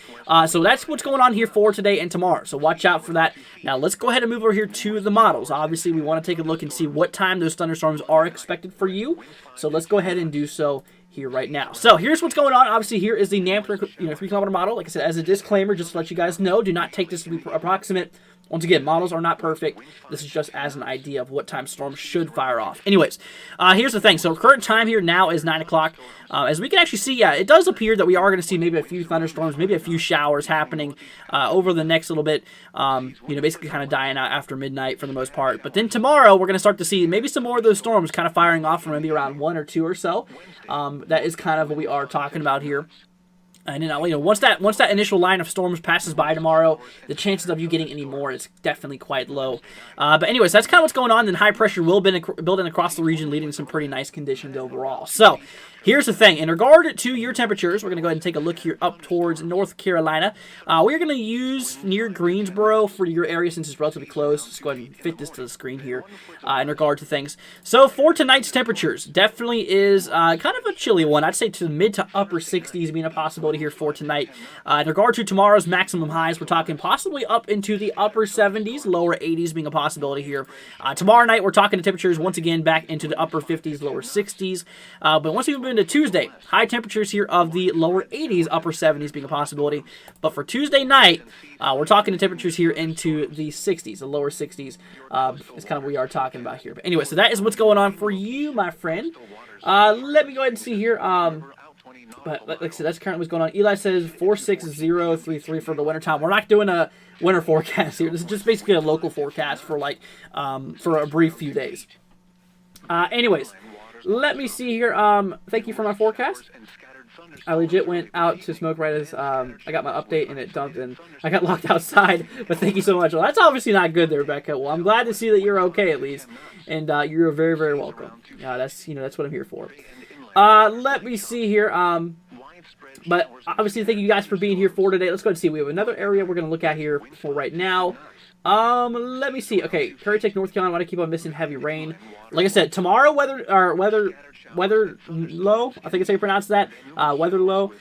So that's what's going on here for today and tomorrow. So watch out for that. Now let's go ahead and move over here to the models. Obviously we want to take a look and see what time those thunderstorms are expected for you. So let's go ahead and do so here right now. So here's what's going on. Obviously here is the Nampler 3-kilometer model. Like I said, as a disclaimer, just to let you guys know, do not take this to be approximate. Once again, models are not perfect. This is just as an idea of what time storms should fire off. Anyways, here's the thing. So current time here now is 9 o'clock. As we can actually see, yeah, it does appear that we are going to see maybe a few thunderstorms, maybe a few showers happening over the next little bit. Basically kind of dying out after midnight for the most part. But then tomorrow, we're going to start to see maybe some more of those storms kind of firing off for maybe around 1 or 2 or so. That is kind of what we are talking about here. And then, once that initial line of storms passes by tomorrow, the chances of you getting any more is definitely quite low. But anyways, that's kind of what's going on. Then high pressure will build in across the region, leading to some pretty nice conditions overall. So here's the thing. In regard to your temperatures, we're going to go ahead and take a look here up towards North Carolina. We're going to use near Greensboro for your area since it's relatively close. Let's go ahead and fit this to the screen here in regard to things. So for tonight's temperatures, definitely is kind of a chilly one. I'd say to the mid to upper 60s being a possibility here for tonight. In regard to tomorrow's maximum highs, we're talking possibly up into the upper 70s, lower 80s being a possibility here. Tomorrow night, we're talking to temperatures once again back into the upper 50s, lower 60s. But once we move into Tuesday, high temperatures here of the lower 80s, upper 70s being a possibility. But for Tuesday night, we're talking to temperatures here into the 60s, the lower 60s. Is kind of what we are talking about here. But anyway, so that is what's going on for you, my friend. Let me go ahead and see here. But like I said, that's currently what's going on. Eli says 46033 for the wintertime. We're not doing a winter forecast here. This is just basically a local forecast for for a brief few days. Anyways, let me see here. Thank you for my forecast. I legit went out to smoke right as I got my update and it dumped and I got locked outside. But thank you so much. Well, that's obviously not good there, Rebecca. Well, I'm glad to see that you're okay at least, and you're very, very welcome. That's what I'm here for. Let me see here. But obviously, thank you guys for being here for today. Let's go ahead and see. We have another area we're going to look at here for right now. Let me see. Okay, Curry Tech, North Carolina. I want to keep on missing heavy rain. Like I said, tomorrow weather low. I think it's how you pronounce that. Weather low.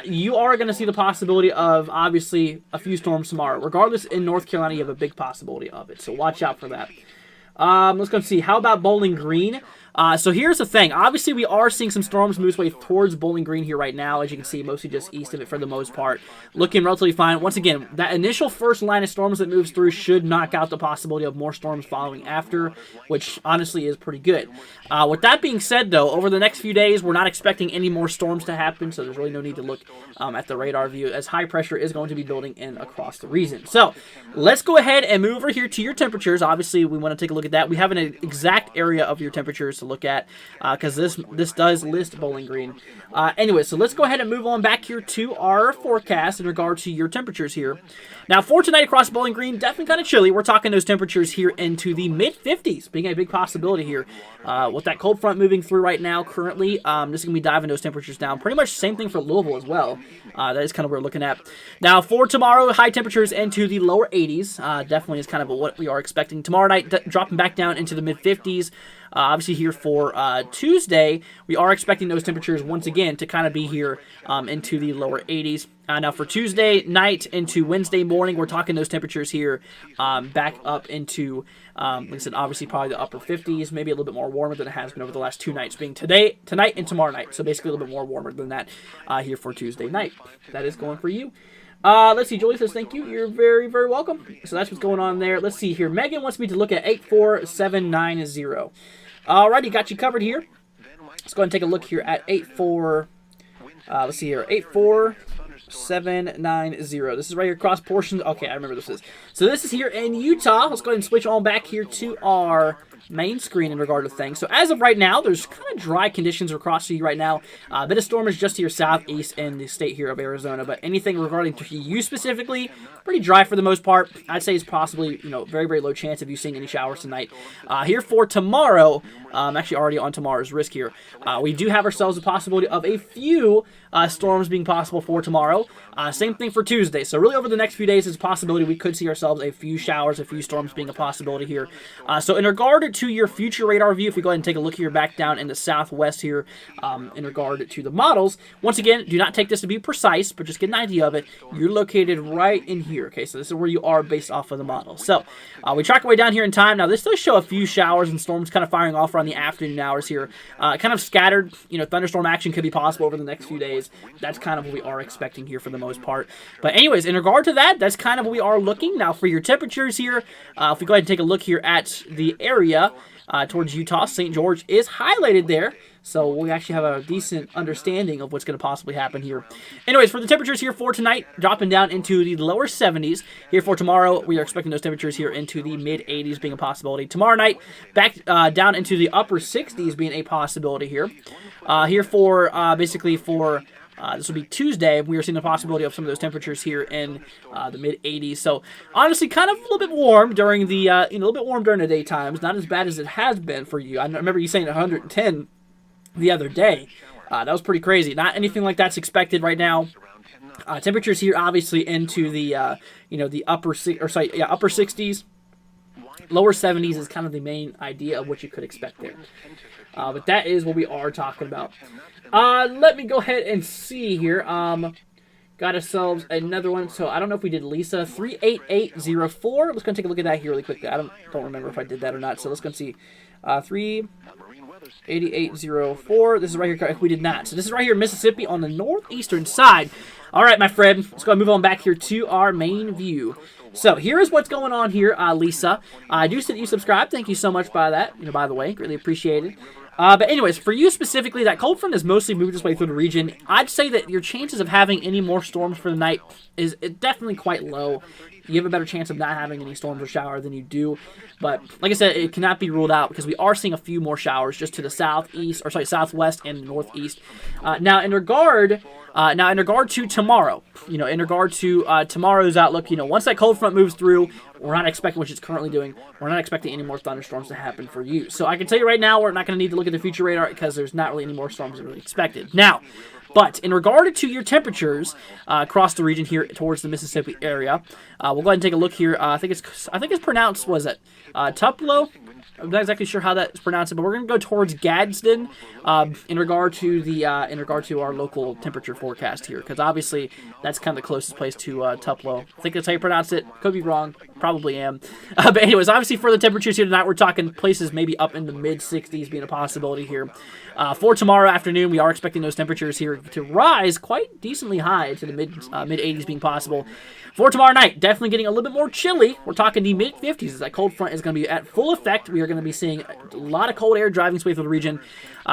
You are going to see the possibility of obviously a few storms tomorrow. Regardless, in North Carolina, you have a big possibility of it. So watch out for that. Let's go and see. How about Bowling Green? So here's the thing. Obviously, we are seeing some storms move its way towards Bowling Green here right now. As you can see, mostly just east of it for the most part. Looking relatively fine. Once again, that initial first line of storms that moves through should knock out the possibility of more storms following after, which honestly is pretty good. With that being said, though, over the next few days, we're not expecting any more storms to happen, so there's really no need to look at the radar view, as high pressure is going to be building in across the region. So let's go ahead and move over here to your temperatures. Obviously, we want to take a look at that. We have an exact area of your temperatures. So to look at because this does list Bowling Green. Anyway, so let's go ahead and move on back here to our forecast in regard to your temperatures here. Now, for tonight across Bowling Green, definitely kind of chilly. We're talking those temperatures here into the mid-50s, being a big possibility here. With that cold front moving through right now currently, this is going to be diving those temperatures down. Pretty much same thing for Louisville as well. That is kind of what we're looking at. Now, for tomorrow, high temperatures into the lower 80s. Definitely is kind of what we are expecting. Tomorrow night, dropping back down into the mid-50s. Obviously here for Tuesday, we are expecting those temperatures once again to kind of be here into the lower 80s. Now for Tuesday night into Wednesday morning, we're talking those temperatures here back up into, like I said, obviously probably the upper 50s, maybe a little bit more warmer than it has been over the last 2 nights, being tonight, and tomorrow night. So basically a little bit more warmer than that here for Tuesday night. That is going for you. Let's see, Julie says, thank you. You're very, very welcome. So that's what's going on there. Let's see here. Megan wants me to look at 84790. Alrighty, got you covered here. Let's go ahead and take a look here at let's see here, 84790. This is right here, cross portions. Okay, I remember this is. So this is here in Utah. Let's go ahead and switch on back here to our main screen in regard to things. So as of right now, there's kind of dry conditions across you right now. A bit of storm is just to your southeast in the state here of Arizona, but anything regarding to you specifically, pretty dry for the most part. I'd say it's possibly, very, very low chance of you seeing any showers tonight. Here for tomorrow, actually already on tomorrow's risk here, we do have ourselves a possibility of a few storms being possible for tomorrow. Same thing for Tuesday. So really over the next few days, there's a possibility we could see ourselves a few showers, a few storms being a possibility here. So in regard to your future radar view, if we go ahead and take a look here back down in the southwest here, in regard to the models, once again, do not take this to be precise, but just get an idea of it. You're located right in here, okay? So this is where you are based off of the model. So we track our way down here in time. Now, this does show a few showers and storms kind of firing off around the afternoon hours here. Kind of scattered, thunderstorm action could be possible over the next few days. That's kind of what we are expecting here for the most part. But anyways, in regard to that, that's kind of what we are looking. Now, for your temperatures here, if we go ahead and take a look here at the area towards Utah, St. George is highlighted there. So we actually have a decent understanding of what's going to possibly happen here. Anyways, for the temperatures here for tonight, dropping down into the lower 70s. Here for tomorrow, we are expecting those temperatures here into the mid-80s being a possibility. Tomorrow night, back down into the upper 60s being a possibility here. Here for, basically for... this will be Tuesday. We are seeing the possibility of some of those temperatures here in the mid-80s. So honestly, kind of a little bit warm during the a little bit warm during the daytimes. Not as bad as it has been for you. I remember you saying 110 the other day. That was pretty crazy. Not anything like that's expected right now. Temperatures here obviously into the the upper 60s. Lower 70s is kind of the main idea of what you could expect there. But that is what we are talking about. Let me go ahead and see here. Got ourselves another one. So I don't know if we did Lisa 38804. Let's go take a look at that here really quickly. I don't remember if I did that or not. So let's go and see. 38804. This is right here. We did not. So this is right here in Mississippi on the northeastern side. All right, my friend. Let's go and move on back here to our main view. So here is what's going on here, Lisa. I do see that you subscribed. Thank you so much by that. By the way, greatly appreciated. But anyways, for you specifically, that cold front has mostly moved its way through the region. I'd say that your chances of having any more storms for the night is definitely quite low. You have a better chance of not having any storms or shower than you do. But like I said, it cannot be ruled out because we are seeing a few more showers just to the southwest and northeast. Now in regard to tomorrow, in regard to tomorrow's outlook, once that cold front moves through, we're not expecting, which it's currently doing, we're not expecting any more thunderstorms to happen for you. So I can tell you right now, we're not going to need to look at the future radar because there's not really any more storms really expected. Now, but in regard to your temperatures across the region here towards the Mississippi area, we'll go ahead and take a look here. I think it's pronounced, was it Tupelo? I'm not exactly sure how that's pronounced, but we're going to go towards Gadsden in regard to our local temperature forecast here, because obviously that's kind of the closest place to Tupelo. I think that's how you pronounce it. Could be wrong. Probably am. But anyways, obviously for the temperatures here tonight, we're talking places maybe up in the mid-60s being a possibility here. For tomorrow afternoon, we are expecting those temperatures here to rise quite decently high to the mid-80s being possible. For tomorrow night, definitely getting a little bit more chilly. We're talking the mid-50s as that cold front is going to be at full effect. We are going to be seeing a lot of cold air driving its way through the region.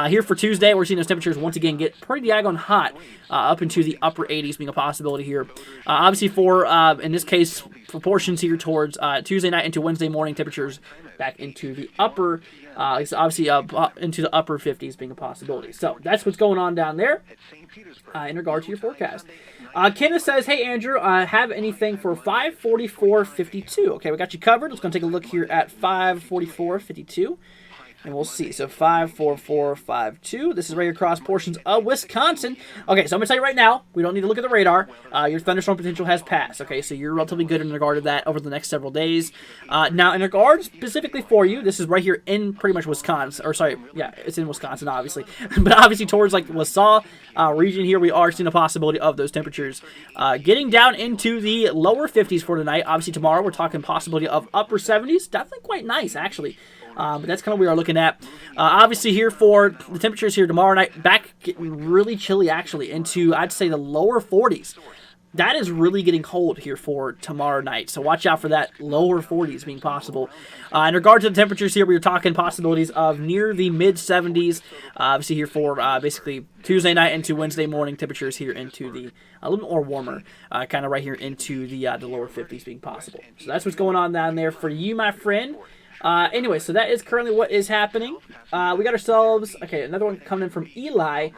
Here for Tuesday, we're seeing those temperatures once again get pretty daggone hot, up into the upper 80s being a possibility here. Obviously for, in this case, proportions here towards Tuesday night into Wednesday morning, temperatures back into the upper, obviously into the upper 50s being a possibility. So that's what's going on down there in regard to your forecast. Kenneth says, hey, Andrew, have anything for 544.52? Okay, we got you covered. Let's go take a look here at 544.52. And we'll see. So 54452. This is right across portions of Wisconsin. Okay, so I'm going to tell you right now, we don't need to look at the radar. Your thunderstorm potential has passed. Okay, so you're relatively good in regard to that over the next several days. Now, in regard specifically for you, this is right here in pretty much Wisconsin. Or sorry, yeah, it's in Wisconsin, obviously. But obviously towards like Wausau region here, we are seeing a possibility of those temperatures getting down into the lower 50s for tonight. Obviously tomorrow, we're talking possibility of upper 70s. Definitely quite nice, actually. But that's kind of what we are looking at. Obviously here for the temperatures here tomorrow night, back getting really chilly actually into, I'd say, the lower 40s. That is really getting cold here for tomorrow night. So watch out for that lower 40s being possible. In regard to the temperatures here, we were talking possibilities of near the mid 70s. Obviously here for basically Tuesday night into Wednesday morning, temperatures here into the a little bit more warmer, kind of right here into the lower 50s being possible. So that's what's going on down there for you, my friend. Anyway, so that is currently what is happening. We got ourselves, okay, another one coming in from Eli.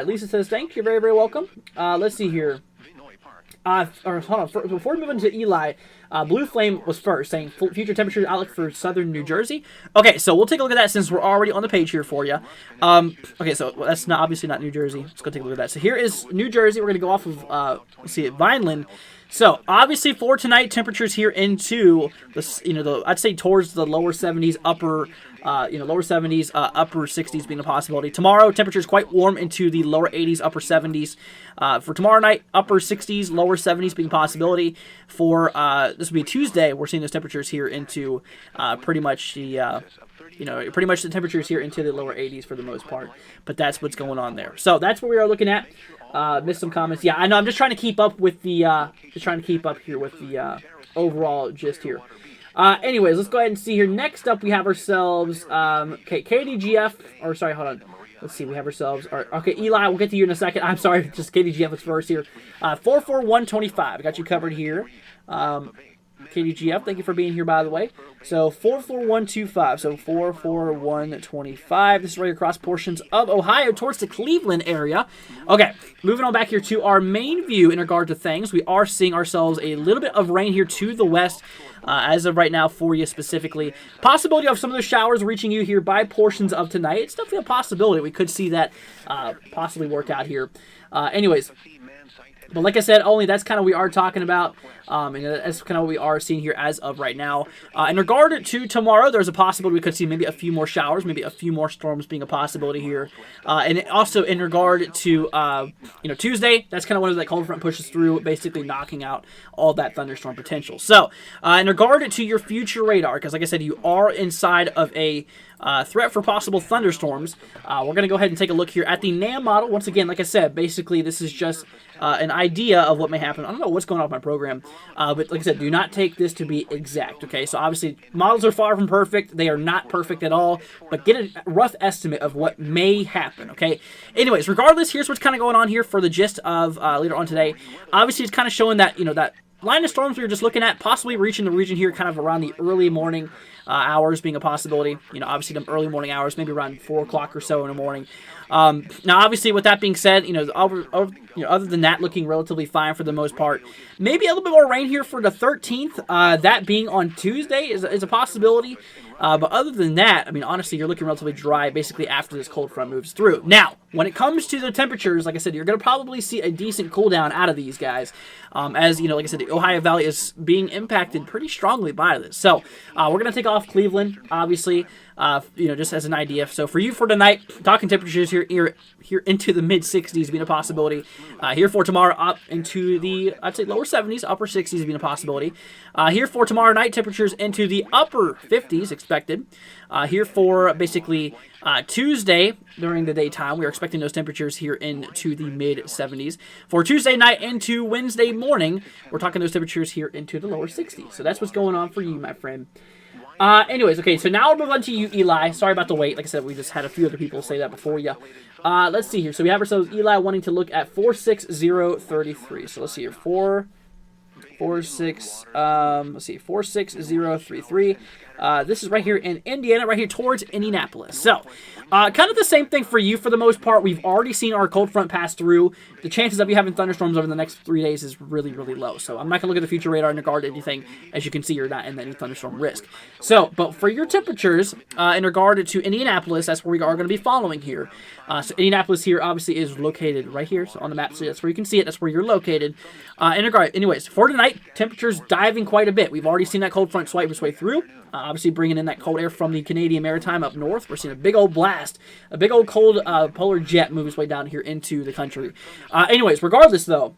Lisa says, thank you, very, very welcome. Let's see here. Or hold on, before we move into Eli, Blue Flame was first, saying future temperature outlook for southern New Jersey. Okay, so we'll take a look at that since we're already on the page here for you. Okay, so that's not obviously not New Jersey. Let's go take a look at that. So here is New Jersey. We're going to go off of, let's see, Vineland. So obviously for tonight, temperatures here into the, I'd say towards the lower 70s, upper, lower 70s, upper 60s being a possibility. Tomorrow, temperatures quite warm into the lower 80s, upper 70s. For tomorrow night, upper 60s, lower 70s being a possibility. For this will be Tuesday, we're seeing those temperatures here into pretty much the pretty much the temperatures here into the lower 80s for the most part. But that's what's going on there. So that's what we are looking at. Missed some comments. Yeah, I know. I'm just trying to keep up with the overall gist here. Anyways, let's go ahead and see here. Next up, we have ourselves okay, KDGF. Or sorry, hold on. Let's see. We have ourselves. Okay, Eli. We'll get to you in a second. I'm sorry. Just KDGF looks first here. 44125. Got you covered here. KDGF, thank you for being here, by the way. So 44125, so 44125. This is right across portions of Ohio towards the Cleveland area. Okay, moving on back here to our main view in regard to things. We are seeing ourselves a little bit of rain here to the west as of right now for you specifically. Possibility of some of those showers reaching you here by portions of tonight. It's definitely a possibility. We could see that possibly work out here. Anyways. But like I said, only that's kind of what we are talking about, and that's kind of what we are seeing here as of right now. In regard to tomorrow, there's a possibility we could see maybe a few more showers, maybe a few more storms being a possibility here. And also in regard to Tuesday, that's kind of when that cold front pushes through, basically knocking out all that thunderstorm potential. So in regard to your future radar, because like I said, you are inside of a threat for possible thunderstorms. We're going to go ahead and take a look here at the NAM model. Once again, like I said, basically this is just an idea of what may happen. I don't know what's going on with my program, but like I said, do not take this to be exact, okay? So obviously, models are far from perfect. They are not perfect at all, but get a rough estimate of what may happen, okay? Anyways, regardless, here's what's kind of going on here for the gist of later on today. Obviously, it's kind of showing that, that line of storms we were just looking at possibly reaching the region here kind of around the early morning hours being a possibility. Obviously the early morning hours, maybe around 4 o'clock or so in the morning. Now, obviously, with that being said, other than that, looking relatively fine for the most part. Maybe a little bit more rain here for the 13th. That being on Tuesday is a possibility. But other than that, I mean, honestly, you're looking relatively dry basically after this cold front moves through. Now, when it comes to the temperatures, like I said, you're going to probably see a decent cool down out of these guys. As, like I said, the Ohio Valley is being impacted pretty strongly by this. So, we're going to take off Cleveland, obviously, just as an idea. So, for you for tonight, talking temperatures here into the mid-60s being a possibility. Here for tomorrow, up into the, I'd say, lower 70s, upper 60s being a possibility. Here for tomorrow night, temperatures into the upper 50s expected. Here for basically Tuesday during the daytime, we are expecting those temperatures here into the mid-70s. For Tuesday night into Wednesday morning, we're talking those temperatures here into the lower 60s. So that's what's going on for you, my friend. Anyways, okay, so now we'll move on to you, Eli. Sorry about the wait. Like I said, we just had a few other people say that before you. Let's see here. So we have ourselves Eli wanting to look at 46033. So let's see here. 46033. This is right here in Indiana, right here towards Indianapolis. So, kind of the same thing for you for the most part. We've already seen our cold front pass through. The chances of you having thunderstorms over the next 3 days is really, really low. So I'm not going to look at the future radar in regard to anything. As you can see, you're not in any thunderstorm risk. So, but for your temperatures, in regard to Indianapolis, that's where we are going to be following here. So Indianapolis here obviously is located right here so on the map. So that's where you can see it. That's where you're located. Anyways, for tonight, temperatures diving quite a bit. We've already seen that cold front swipe its way through. Obviously bringing in that cold air from the Canadian Maritime up north. We're seeing a big old blast, a big old cold polar jet move its way down here into the country. Anyways, regardless though,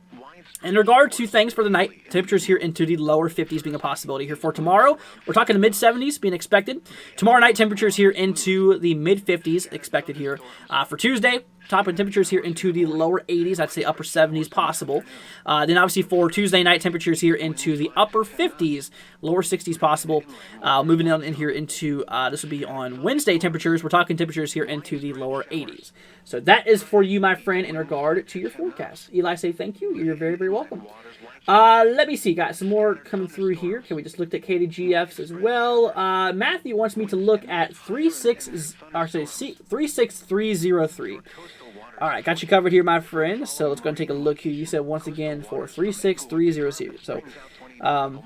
in regard to things for the night, temperatures here into the lower 50s being a possibility here for tomorrow. We're talking the mid-70s being expected. Tomorrow night, temperatures here into the mid-50s expected here. For Tuesday, top end temperatures here into the lower 80s. I'd say upper 70s possible. Then obviously for Tuesday night, temperatures here into the upper 50s, lower 60s possible. Moving on in here into, this will be on Wednesday temperatures. We're talking temperatures here into the lower 80s. So that is for you, my friend, in regard to your forecast. Eli, say thank you. You're very, very welcome. Let me see. Got some more coming through here. Okay, we just looked at KDGFs as well. Matthew wants me to look at 36303. All right, got you covered here, my friend. So let's go and take a look here. You said once again for 36303. So, you're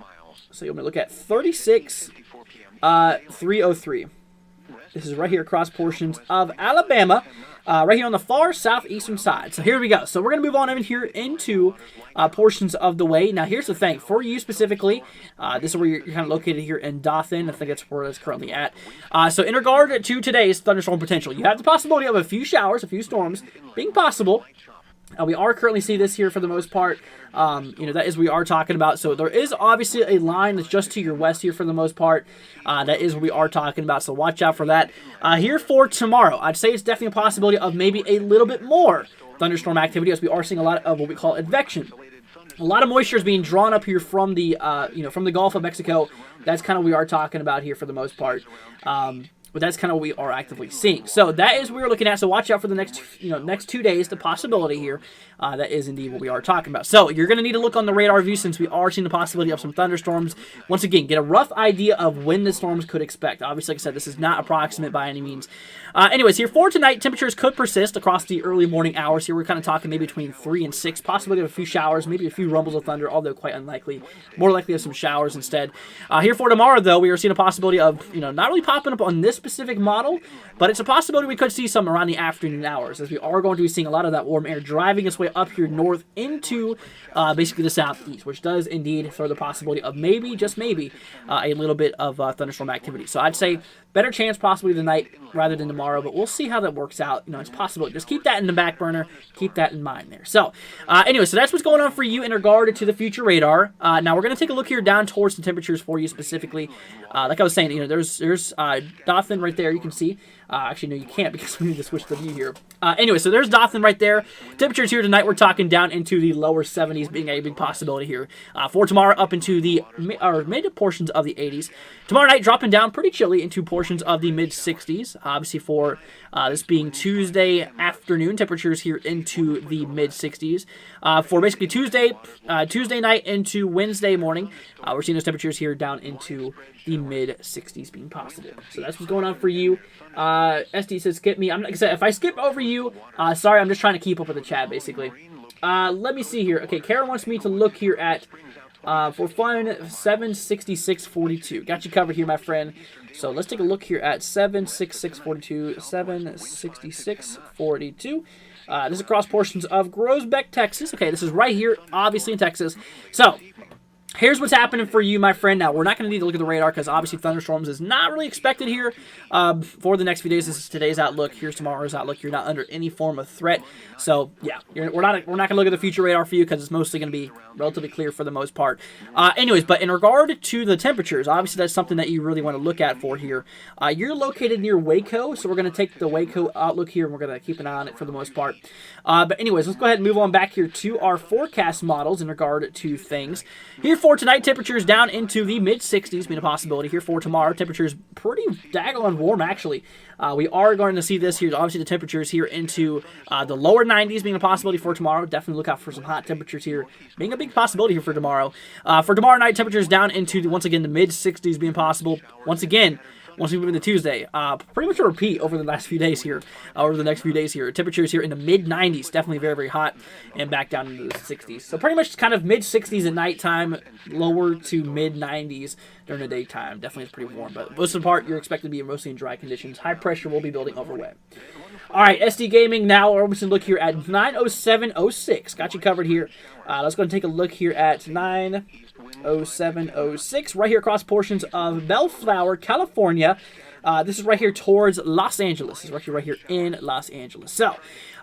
going to look at 36303. This is right here across portions of Alabama, right here on the far southeastern side. So here we go. So we're going to move on in here into portions of the way. Now here's the thing. For you specifically, this is where you're kind of located here in Dothan. I think that's where it's currently at. So in regard to today's thunderstorm potential, you have the possibility of a few showers, a few storms being possible. We are currently seeing this here for the most part. That is what we are talking about. So there is obviously a line that's just to your west here for the most part. That is what we are talking about. So watch out for that. Here for tomorrow, I'd say it's definitely a possibility of maybe a little bit more thunderstorm activity as we are seeing a lot of what we call advection. A lot of moisture is being drawn up here from the from the Gulf of Mexico. That's kind of what we are talking about here for the most part. But that's kind of what we are actively seeing. So that is what we're looking at. So watch out for the next 2 days, the possibility here. That is indeed what we are talking about. So you're going to need to look on the radar view since we are seeing the possibility of some thunderstorms. Once again, get a rough idea of when the storms could expect. Obviously, like I said, this is not approximate by any means. Anyways, here for tonight, temperatures could persist across the early morning hours. Here we're kind of talking maybe between 3 and 6, possibility of a few showers, maybe a few rumbles of thunder, although quite unlikely. More likely of some showers instead. Here for tomorrow, though, we are seeing a possibility of, not really popping up on this specific model, but it's a possibility we could see some around the afternoon hours, as we are going to be seeing a lot of that warm air driving its way up here north into basically the southeast, which does indeed throw the possibility of maybe, just maybe, a little bit of thunderstorm activity. So I'd say better chance possibly tonight rather than tomorrow, but we'll see how that works out. It's possible. Just keep that in the back burner. Keep that in mind there. So anyway, so that's what's going on for you in regard to the future radar. Now we're going to take a look here down towards the temperatures for you specifically. Like I was saying, there's Dothan right there. You can see. Actually, no, you can't because we need to switch the view here. Anyway, so there's Dothan right there. Temperatures here tonight, we're talking down into the lower 70s being a big possibility here. For tomorrow, up into the mid portions of the 80s. Tomorrow night, dropping down pretty chilly into portions of the mid-60s. Obviously, for this being Tuesday afternoon, temperatures here into the mid-60s. For basically Tuesday night into Wednesday morning, we're seeing those temperatures here down into the mid-60s being positive. So that's what's going on for you. SD says skip me. I'm not, if I skip over you, sorry, I'm just trying to keep up with the chat basically. Let me see here. Okay, Kara wants me to look here at for fun 766.42. Got you covered here, my friend. So let's take a look here at 766.42. 766.42. This is across portions of Groesbeck, Texas. Okay, this is right here, obviously in Texas. So here's what's happening for you, my friend. Now, we're not going to need to look at the radar because obviously thunderstorms is not really expected here for the next few days. This is today's outlook. Here's tomorrow's outlook. You're not under any form of threat. So, yeah, we're not going to look at the future radar for you because it's mostly going to be relatively clear for the most part. Anyways, but in regard to the temperatures, obviously that's something that you really want to look at for here. You're located near Waco, so we're going to take the Waco outlook here and we're going to keep an eye on it for the most part. But anyways, let's go ahead and move on back here to our forecast models in regard to things. Here for tonight, temperatures down into the mid-60s being a possibility here. For tomorrow, temperatures pretty daggone warm, actually. We are going to see this here. Obviously, the temperatures here into the lower 90s being a possibility for tomorrow. Definitely look out for some hot temperatures here being a big possibility here for tomorrow. For tomorrow night, temperatures down into, once again, the mid-60s being possible. Once again, once we move into Tuesday, pretty much a repeat over the last few days here, over the next few days here. Temperatures here in the mid-90s, definitely very, very hot, and back down into the 60s. So pretty much kind of mid-60s at nighttime, lower to mid-90s during the daytime. Definitely is pretty warm, but most of the part, you're expected to be mostly in dry conditions. High pressure will be building over wet. All right, SD Gaming now. We're going to look here at 907.06. Got you covered here. Let's go and take a look here at 907.06. Right here across portions of Bellflower, California. This is right here towards Los Angeles. This is right here in Los Angeles. So,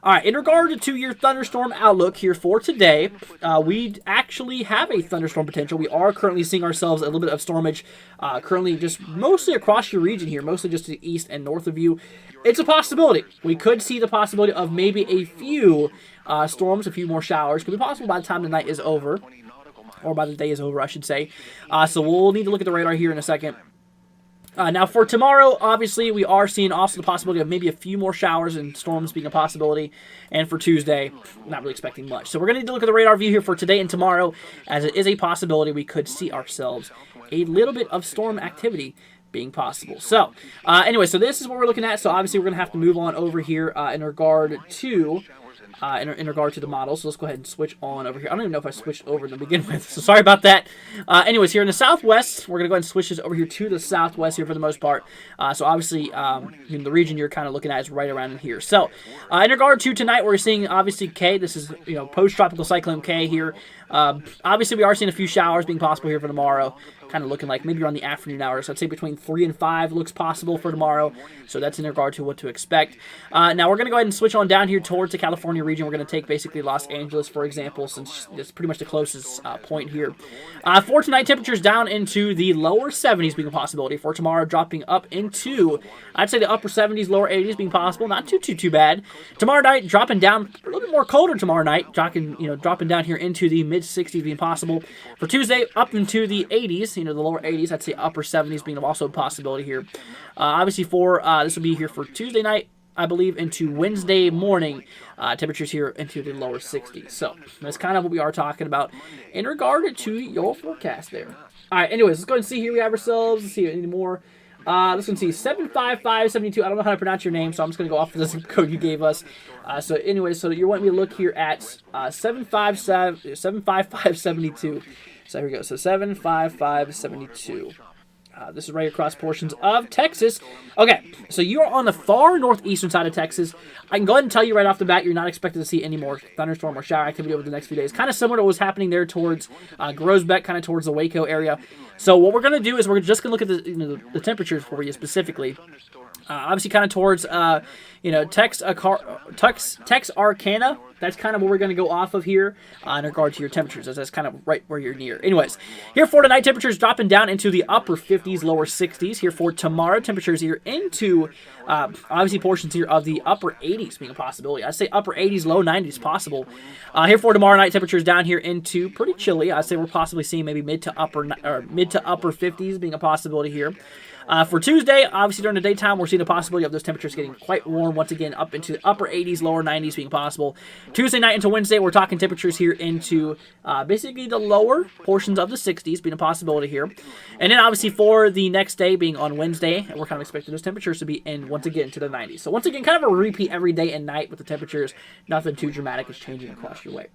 all right, in regard to your thunderstorm outlook here for today, we actually have a thunderstorm potential. We are currently seeing ourselves a little bit of stormage currently just mostly across your region here, mostly just to the east and north of you. It's a possibility. We could see the possibility of maybe a few storms, a few more showers. Could be possible by the time the night is over, or by the day is over, I should say. So we'll need to look at the radar here in a second. Now, for tomorrow, obviously, we are seeing also the possibility of maybe a few more showers and storms being a possibility. And for Tuesday, not really expecting much. So we're going to need to look at the radar view here for today and tomorrow, as it is a possibility we could see ourselves a little bit of storm activity being possible. So, anyway, so this is what we're looking at. So, obviously, we're going to have to move on over here in regard to... in regard to the model. So let's go ahead and switch on over here. I don't even know if I switched over to begin with, so sorry about that. Anyways, here in the southwest, we're going to go ahead and switch this over here to the southwest here for the most part. So obviously, in the region you're kind of looking at is right around in here. So in regard to tonight, we're seeing obviously K. This is, post-tropical cyclone K here. Obviously, we are seeing a few showers being possible here for tomorrow. Kind of looking like maybe around the afternoon hours. So I'd say between 3 and 5 looks possible for tomorrow. So that's in regard to what to expect. Now we're going to go ahead and switch on down here towards the California region. We're going to take basically Los Angeles, for example, since it's pretty much the closest point here. For tonight, temperatures down into the lower 70s being a possibility. For tomorrow, dropping up into, I'd say the upper 70s, lower 80s being possible. Not too bad. Tomorrow night, dropping down a little bit more colder tomorrow night. Dropping down here into the mid 60s being possible. For Tuesday, up into the 80s. The lower 80s, I'd say upper 70s being also a possibility here. Obviously, this will be here for Tuesday night, I believe, into Wednesday morning. Temperatures here into the lower 60s. So that's kind of what we are talking about in regard to your forecast there. All right, anyways, let's go ahead and see here we have ourselves. Let's see any more. Let's go and see 75572. I don't know how to pronounce your name, so I'm just going to go off of the zip code you gave us. So anyways, so you're wanting me to look here at 75572. So here we go. So 75572. This is right across portions of Texas. Okay, so you're on the far northeastern side of Texas. I can go ahead and tell you right off the bat, you're not expected to see any more thunderstorm or shower activity over the next few days. Kind of similar to what was happening there towards Groesbeck, kind of towards the Waco area. So what we're going to do is we're just going to look at the temperatures for you specifically. Obviously, kind of towards, Texarkana. That's kind of what we're going to go off of here in regard to your temperatures, as that's kind of right where you're near. Anyways, here for tonight, temperatures dropping down into the upper 50s, lower 60s. Here for tomorrow, temperatures here into, obviously, portions here of the upper 80s being a possibility. I'd say upper 80s, low 90s possible. Here for tomorrow night, temperatures down here into pretty chilly. I'd say we're possibly seeing maybe mid to upper 50s being a possibility here. For Tuesday, obviously during the daytime, we're seeing the possibility of those temperatures getting quite warm once again, up into the upper 80s, lower 90s being possible. Tuesday night into Wednesday, we're talking temperatures here into basically the lower portions of the 60s being a possibility here. And then obviously for the next day being on Wednesday, we're kind of expecting those temperatures to be in once again to the 90s. So once again, kind of a repeat every day and night with the temperatures. Nothing too dramatic is changing across your way.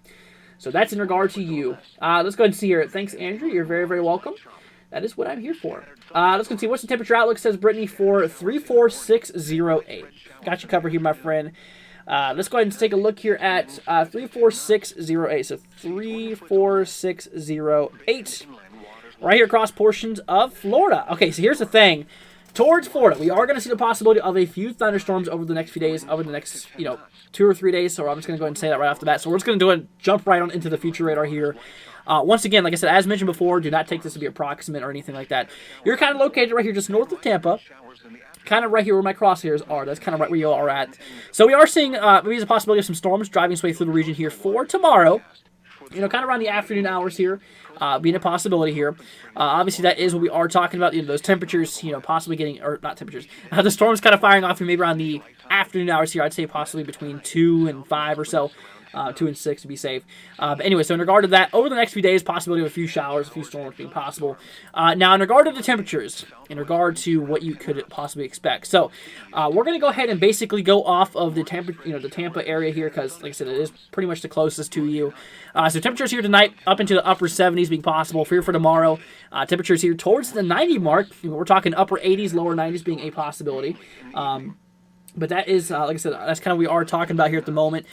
So that's in regard to you. Let's go ahead and see here. Thanks, Andrew. You're very, very welcome. That is what I'm here for. Let's go see what's the temperature outlook, says Brittany, for 34608. Got you covered here, my friend. Let's go ahead and take a look here at 34608. So 34608. Right here across portions of Florida. Okay, so here's the thing. Towards Florida, we are going to see the possibility of a few thunderstorms over the next few days, over the next, 2 or 3 days. So I'm just going to go ahead and say that right off the bat. So we're just going to do it, jump right on into the future radar here. Once again, like I said, as mentioned before, do not take this to be approximate or anything like that. You're kind of located right here just north of Tampa. Kind of right here where my crosshairs are. That's kind of right where you all are at. So we are seeing maybe there's a possibility of some storms driving its way through the region here for tomorrow. kind of around the afternoon hours here, being a possibility here. Obviously, that is what we are talking about. Those temperatures, possibly getting, or not temperatures, the storm's kind of firing off here maybe around the afternoon hours here. I'd say possibly between 2 and 5 or so. 2 and 6 to be safe. But anyway, so in regard to that, over the next few days, possibility of a few showers, a few storms being possible. Now, in regard to the temperatures, in regard to what you could possibly expect. So, we're going to go ahead and basically go off of the Tampa area here, because, like I said, it is pretty much the closest to you. So temperatures here tonight up into the upper 70s being possible. For tomorrow, temperatures here towards the 90 mark. We're talking upper 80s, lower 90s being a possibility. But that is, like I said, that's kind of what we are talking about here at the moment.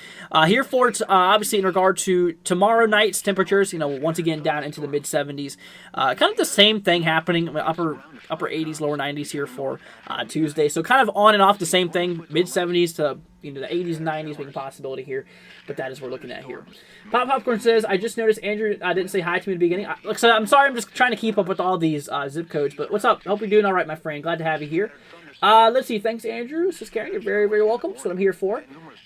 Here for it, obviously in regard to tomorrow night's temperatures, once again down into the mid-70s. Kind of the same thing happening, upper 80s, lower 90s here for Tuesday. So kind of on and off the same thing, mid-70s to the 80s and 90s being a possibility here. But that is what we're looking at here. Popcorn says, I just noticed Andrew didn't say hi to me in the beginning. Like I said, I'm sorry, I'm just trying to keep up with all these zip codes. But what's up? Hope you're doing all right, my friend. Glad to have you here. Let's see. Thanks, Andrew. This is Karen. You're very, very welcome. That's what I'm here for.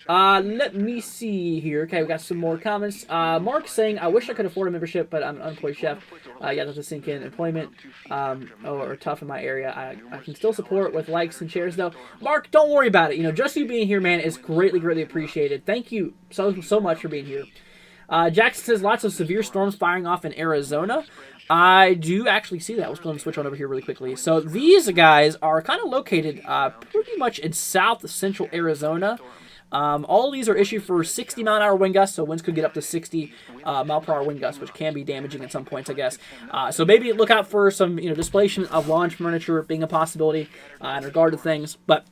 Let me see here. Okay, we got some more comments. Mark saying, I wish I could afford a membership, but I'm an unemployed chef. Yeah, that's a sink in employment or tough in my area. I can still support with likes and shares, though. Mark, don't worry about it. Just you being here, man, is greatly, greatly appreciated. Thank you so much for being here. Jackson says, lots of severe storms firing off in Arizona. I do actually see that. Let's go and switch on over here really quickly. So these guys are kind of located pretty much in south central Arizona. All of these are issued for 60 mile an hour wind gusts, so winds could get up to 60 mile per hour wind gusts, which can be damaging at some points, I guess. So maybe look out for some displacement of launch furniture being a possibility in regard to things, but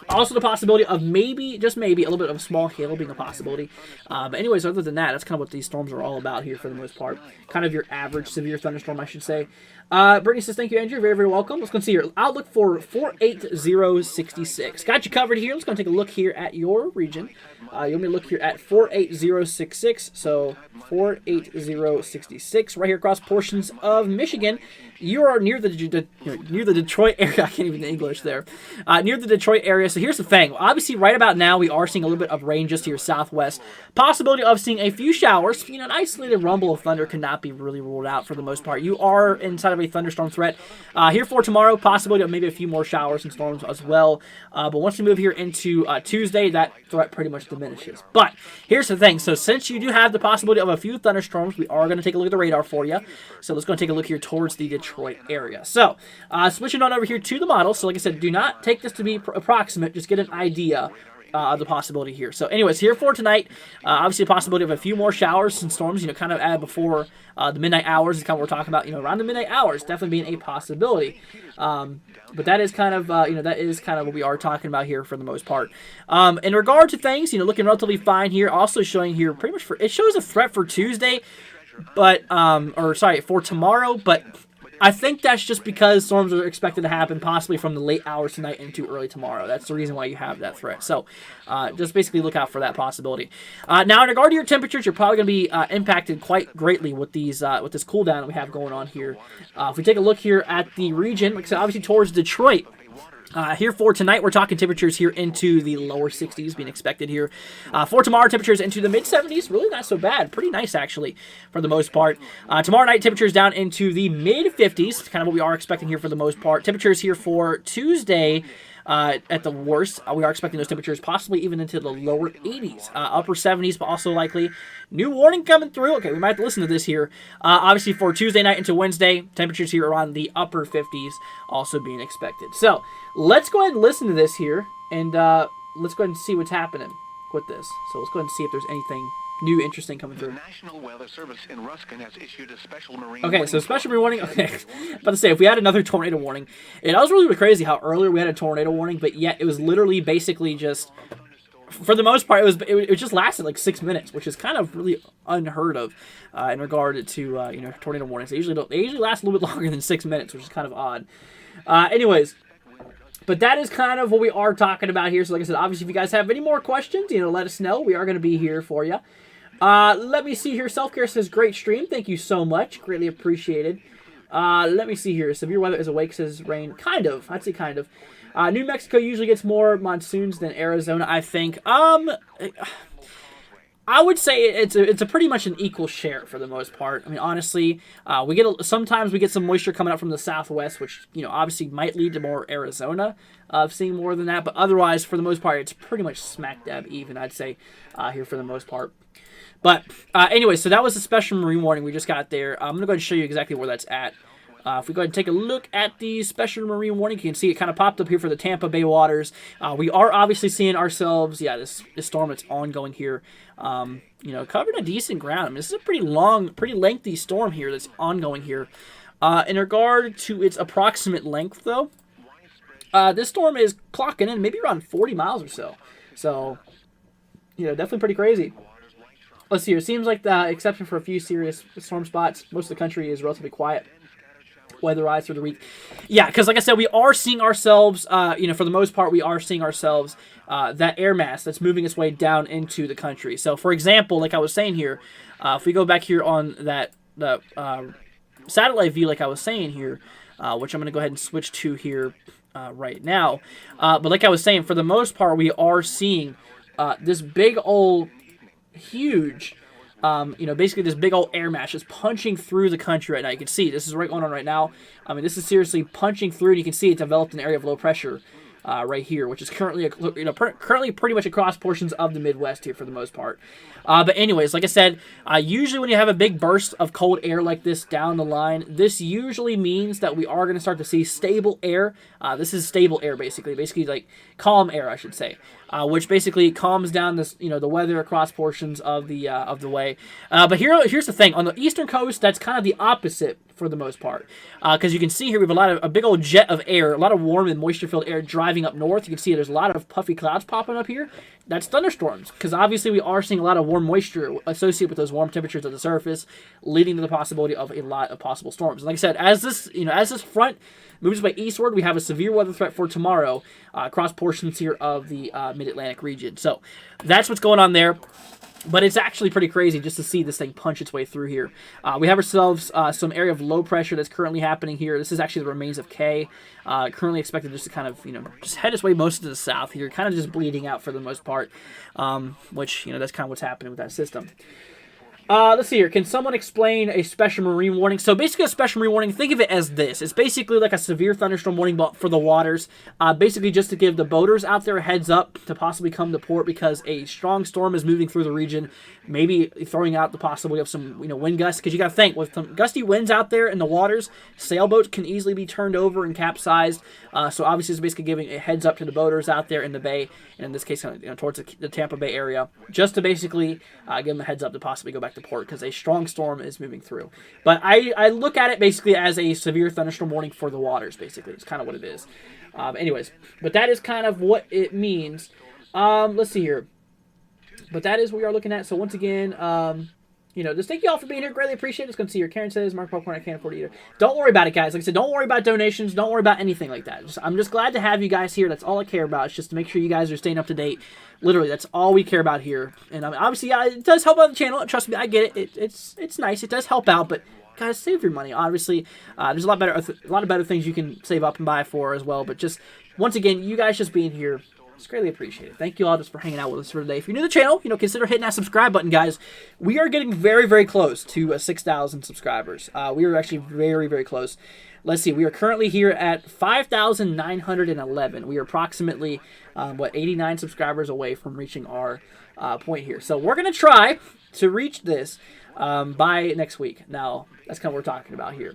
also the possibility of maybe, just maybe, a little bit of small hail being a possibility. But anyways, other than that, that's kind of what these storms are all about here for the most part. Kind of your average severe thunderstorm, I should say. Brittany says, thank you, Andrew. Very, very welcome. Let's go and see your outlook for 48066. Got you covered here. Let's go and take a look here at your region. You want me to look here at 48066. So 48066 right here across portions of Michigan. You are near the Detroit area. I can't even English there. Near the Detroit area. So here's the thing. Obviously, right about now, we are seeing a little bit of rain just here southwest. Possibility of seeing a few showers. An isolated rumble of thunder cannot be really ruled out for the most part. You are inside of a thunderstorm threat. Here for tomorrow, possibility of maybe a few more showers and storms as well. But once we move here into Tuesday, that threat pretty much diminishes. But here's the thing. So since you do have the possibility of a few thunderstorms, we are going to take a look at the radar for you. So let's go and take a look here towards the Detroit area. So switching on over here to the model. So like I said, do not take this to be approximate. Just get an idea of the possibility here. So anyways, here for tonight, obviously a possibility of a few more showers and storms, kind of before the midnight hours is kind of what we're talking about, around the midnight hours, definitely being a possibility. But that is kind of, that is kind of what we are talking about here for the most part. In regard to things, looking relatively fine here, also showing here pretty much it shows a threat for Tuesday, but, for tomorrow, but I think that's just because storms are expected to happen possibly from the late hours tonight into early tomorrow. That's the reason why you have that threat. So just basically look out for that possibility. Now, in regard to your temperatures, you're probably going to be impacted quite greatly with these with this cool down that we have going on here. If we take a look here at the region, like I said, obviously towards Detroit, here for tonight, we're talking temperatures here into the lower 60s being expected here. For tomorrow, temperatures into the mid-70s. Really not so bad. Pretty nice, actually, for the most part. Tomorrow night, temperatures down into the mid-50s. Kind of what we are expecting here for the most part. Temperatures here for Tuesday, at the worst, we are expecting those temperatures possibly even into the lower 80s. Upper 70s, but also likely. New warning coming through. Okay, we might have to listen to this here. Obviously, for Tuesday night into Wednesday, temperatures here around the upper 50s also being expected. So, let's go ahead and listen to this here, and let's go ahead and see what's happening with this. So, let's go ahead and see if there's anything new interesting coming through. The National Weather Service in Ruskin has issued a special marine Okay, so special marine warning. Okay, about to say, if we had another tornado warning, and that was really crazy how earlier we had a tornado warning, but yet it was literally basically just, for the most part, it just lasted like 6 minutes, which is kind of really unheard of in regard to tornado warnings. They usually last a little bit longer than 6 minutes, which is kind of odd. Anyways. But that is kind of what we are talking about here. So like I said, obviously if you guys have any more questions, let us know. We are going to be here for you. Let me see here. Self-Care says, great stream. Thank you so much. Greatly appreciated. Let me see here. Severe weather is awake, says rain. Kind of. I'd say kind of. New Mexico usually gets more monsoons than Arizona, I think. I would say it's a pretty much an equal share for the most part. I mean, honestly, sometimes we get some moisture coming up from the southwest, which obviously might lead to more Arizona of seeing more than that. But otherwise, for the most part, it's pretty much smack dab even. I'd say here for the most part. But anyway, so that was a special marine warning we just got there. I'm gonna go ahead and show you exactly where that's at. If we go ahead and take a look at the special marine warning, you can see it kind of popped up here for the Tampa Bay waters. We are obviously seeing ourselves, this storm that's ongoing here, covering a decent ground. I mean, this is a pretty lengthy storm here that's ongoing here. In regard to its approximate length, though, this storm is clocking in maybe around 40 miles or so. So, definitely pretty crazy. Let's see here. It seems like the exception for a few serious storm spots. Most of the country is relatively quiet weatherized through the week. Yeah, because like I said, we are seeing ourselves, for the most part, we are seeing ourselves, that air mass that's moving its way down into the country. So, for example, like I was saying here, if we go back here on the satellite view, like I was saying here, which I'm going to go ahead and switch to here right now. But like I was saying, for the most part, we are seeing this big old, huge, basically this big old air mass is punching through the country right now. You can see this is right going on right now. I mean, this is seriously punching through, and you can see it developed an area of low pressure right here, which is currently currently pretty much across portions of the Midwest here for the most part. But anyways, like I said, usually when you have a big burst of cold air like this down the line, this usually means that we are going to start to see stable air. This is stable air, basically like calm air, I should say, which basically calms down this, the weather across portions of the way. But here's the thing: on the eastern coast, that's kind of the opposite for the most part, because you can see here we have a big old jet of air, a lot of warm and moisture-filled air driving up north. You can see there's a lot of puffy clouds popping up here. That's thunderstorms, because obviously we are seeing a lot of warm moisture associated with those warm temperatures at the surface, leading to the possibility of a lot of possible storms. And like I said, as this front moves by eastward, we have a severe weather threat for tomorrow across portions here of the Mid-Atlantic region. So that's what's going on there. But it's actually pretty crazy just to see this thing punch its way through here. We have ourselves some area of low pressure that's currently happening here. This is actually the remains of K. Currently expected just to kind of, just head its way most to the south here. Kind of just bleeding out for the most part, which, that's kind of what's happening with that system. Let's see here. Can someone explain a special marine warning? So basically a special marine warning, think of it as this. It's basically like a severe thunderstorm warning for the waters. Basically just to give the boaters out there a heads up to possibly come to port because a strong storm is moving through the region. Maybe throwing out the possibility of some, wind gusts. Because you got to think, with some gusty winds out there in the waters, sailboats can easily be turned over and capsized. So obviously it's basically giving a heads up to the boaters out there in the bay, and in this case, towards the Tampa Bay area, just to basically give them a heads up to possibly go back to port because a strong storm is moving through. But I look at it basically as a severe thunderstorm warning for the waters, basically. It's kind of what it is. Anyways, but that is kind of what it means. Let's see here. But that is what we are looking at. So once again, just thank you all for being here. Greatly appreciate it. It's going to see your Karen says, Mark Popcorn, I can't afford it either. Don't worry about it, guys. Like I said, don't worry about donations. Don't worry about anything like that. I'm just glad to have you guys here. That's all I care about. It's just to make sure you guys are staying up to date. Literally, that's all we care about here. And obviously, it does help out the channel. Trust me, I get it. It's nice. It does help out, but guys, save your money. Obviously, there's a lot of better things you can save up and buy for as well. But just once again, you guys just being here, it's greatly appreciated. Thank you all just for hanging out with us for today. If you're new to the channel, consider hitting that subscribe button, guys. We are getting very, very close to 6,000 subscribers. We are actually very, very close. Let's see. We are currently here at 5,911. We are approximately 89 subscribers away from reaching our point here. So we're gonna try to reach this by next week. Now that's kind of what we're talking about here.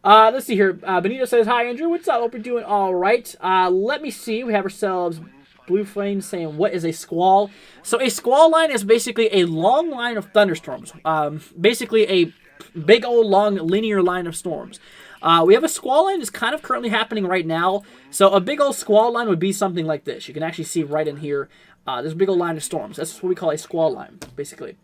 Let's see here. Benito says, "Hi Andrew, what's up? Hope you're doing all right." Let me see. We have ourselves Blue Flame saying, "What is a squall?" So a squall line is basically a long line of thunderstorms. Basically a big old long linear line of storms. We have a squall line that's kind of currently happening right now. So a big old squall line would be something like this. You can actually see right in here. There's a big old line of storms. That's what we call a squall line, basically.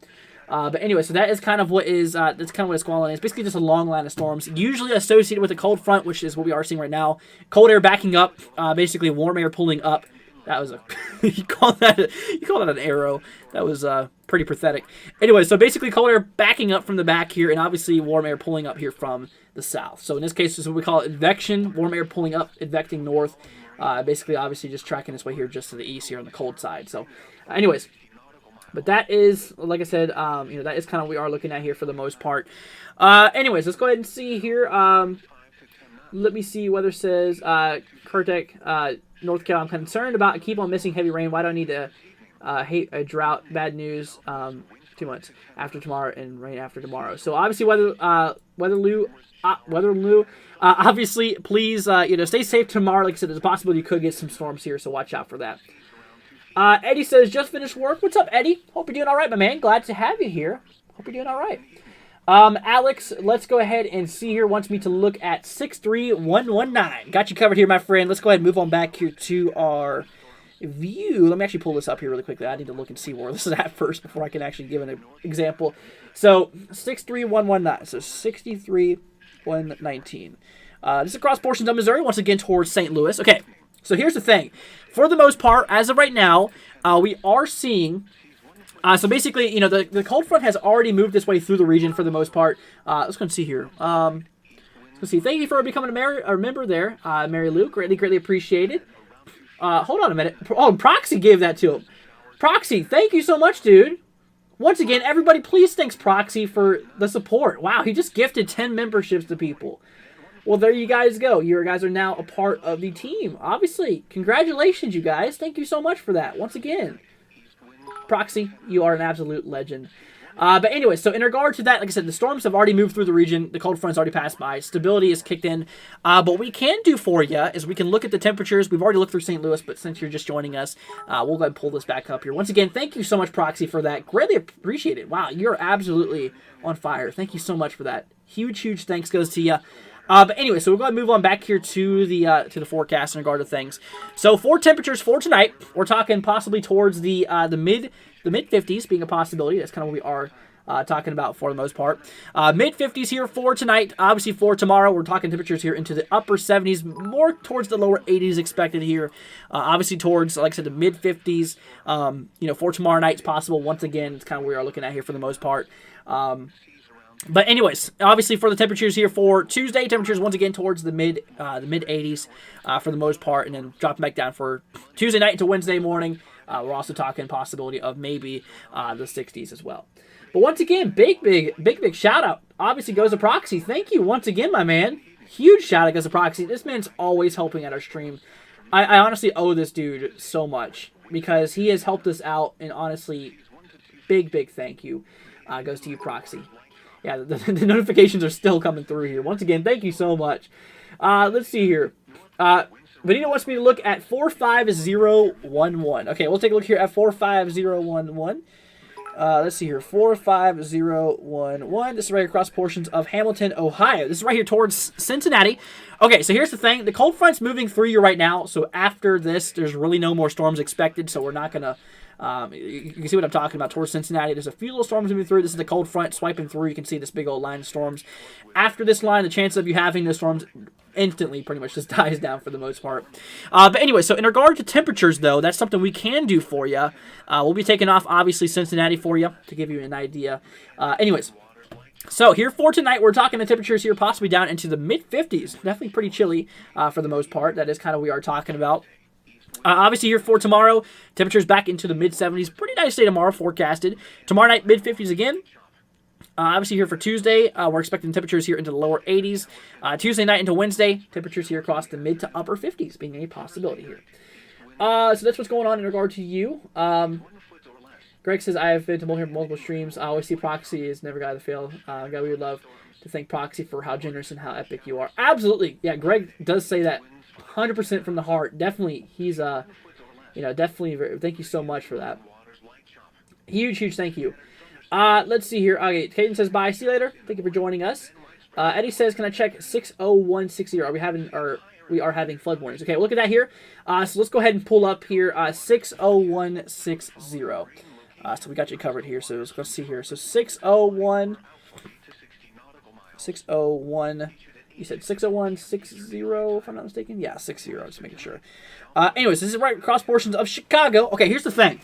But anyway, so that is kind of what is that's kind of what a squall line is. Basically, just a long line of storms, usually associated with a cold front, which is what we are seeing right now. Cold air backing up, basically warm air pulling up. That was a you call that an arrow. That was pretty pathetic. Anyway, so basically cold air backing up from the back here, and obviously warm air pulling up here from the south. So in this case, this is what we call advection. Warm air pulling up, advecting north. Basically, obviously, just tracking its way here just to the east here on the cold side. So, anyways. But that is, like I said, that is kind of what we are looking at here for the most part. Anyways, let's go ahead and see here. Let me see. Weather says, Kurtek, North Carolina, I'm concerned about I keep on missing heavy rain. Why do I need to hate a drought? Bad news. 2 months after tomorrow and rain after tomorrow. So obviously, Weatherloo, obviously, please, stay safe tomorrow. Like I said, there's a possibility you could get some storms here, so watch out for that. Eddie says, just finished work. What's up, Eddie? Hope you're doing all right, my man. Glad to have you here. Hope you're doing all right. Alex, let's go ahead and see here. Wants me to look at 63119. Got you covered here, my friend. Let's go ahead and move on back here to our view. Let me actually pull this up here really quickly. I need to look and see where this is at first before I can actually give an example. So 63119. So 63119. This is across portions of Missouri, once again towards St. Louis. Okay, so here's the thing. For the most part, as of right now, we are seeing. So basically, the cold front has already moved its way through the region for the most part. Let's go and see here. Let's see. Thank you for becoming a member there, Mary Lou. Greatly appreciated. Hold on a minute. Oh, Proxy gave that to him. Proxy, thank you so much, dude. Once again, everybody, please thanks Proxy for the support. Wow, he just gifted 10 memberships to people. Well, there you guys go. You guys are now a part of the team. Obviously, congratulations, you guys. Thank you so much for that. Once again, Proxy, you are an absolute legend. But anyway, so in regard to that, like I said, the storms have already moved through the region. The cold front's already passed by. Stability is kicked in. But what we can do for you is we can look at the temperatures. We've already looked through St. Louis, but since you're just joining us, we'll go ahead and pull this back up here. Once again, thank you so much, Proxy, for that. Greatly appreciate it. Wow, you're absolutely on fire. Thank you so much for that. Huge thanks goes to you. But anyway, so we're going to move on back here to the forecast in regard to things. So for temperatures for tonight, we're talking possibly towards the mid 50s being a possibility. That's kind of what we are talking about for the most part. Mid 50s here for tonight. Obviously for tomorrow, we're talking temperatures here into the upper 70s, more towards the lower 80s expected here. Obviously towards, like I said, the mid 50s. For tomorrow night, it's possible. Once again, it's kind of what we are looking at here for the most part. But anyways, obviously for the temperatures here for Tuesday, temperatures once again towards the mid 80s for the most part, and then dropping back down for Tuesday night into Wednesday morning. We're also talking possibility of maybe the 60s as well. But once again, big shout out. Obviously goes to Proxy. Thank you once again, my man. Huge shout out goes to Proxy. This man's always helping at our stream. I honestly owe this dude so much because he has helped us out, and honestly, big thank you goes to you, Proxy. Yeah, the notifications are still coming through here. Once again, thank you so much. Let's see here. Benito wants me to look at 45011. Okay, we'll take a look here at 45011. Let's see here. 45011. This is right across portions of Hamilton, Ohio. This is right here towards Cincinnati. Okay, so here's the thing. The cold front's moving through you right now. So after this, there's really no more storms expected. So we're not going to... you can see what I'm talking about towards Cincinnati. There's a few little storms moving through. This is the cold front swiping through. You can see this big old line of storms. After this line, the chance of you having those storms instantly pretty much just dies down for the most part. But anyway, so in regard to temperatures, though, that's something we can do for you. We'll be taking off, obviously, Cincinnati for you to give you an idea. Anyways, so here for tonight, we're talking the temperatures here possibly down into the mid-50s. Definitely pretty chilly for the most part. That is kind of what we are talking about. Obviously here for tomorrow, temperatures back into the mid-70s. Pretty nice day tomorrow forecasted. Tomorrow night, mid-50s again. Obviously here for Tuesday, we're expecting temperatures here into the lower 80s. Tuesday night into Wednesday, temperatures here across the mid to upper 50s being a possibility here. So that's what's going on in regard to you. Greg says, I have been to multiple streams. I always see Proxy is never got to fail. God, we would love to thank Proxy for how generous and how epic you are. Absolutely. Yeah, Greg does say that 100% from the heart. Definitely. He's, definitely. Thank you so much for that. Huge thank you. Let's see here. Okay, Caden says, bye. See you later. Thank you for joining us. Eddie says, can I check 60160? We are having flood warnings. Okay, look at that here. So let's go ahead and pull up here 60160. So we got you covered here. So let's go see here. So 601. You said 60160, if I'm not mistaken? Yeah, 60, just making sure. Anyways, this is right across portions of Chicago. Okay, here's the thing.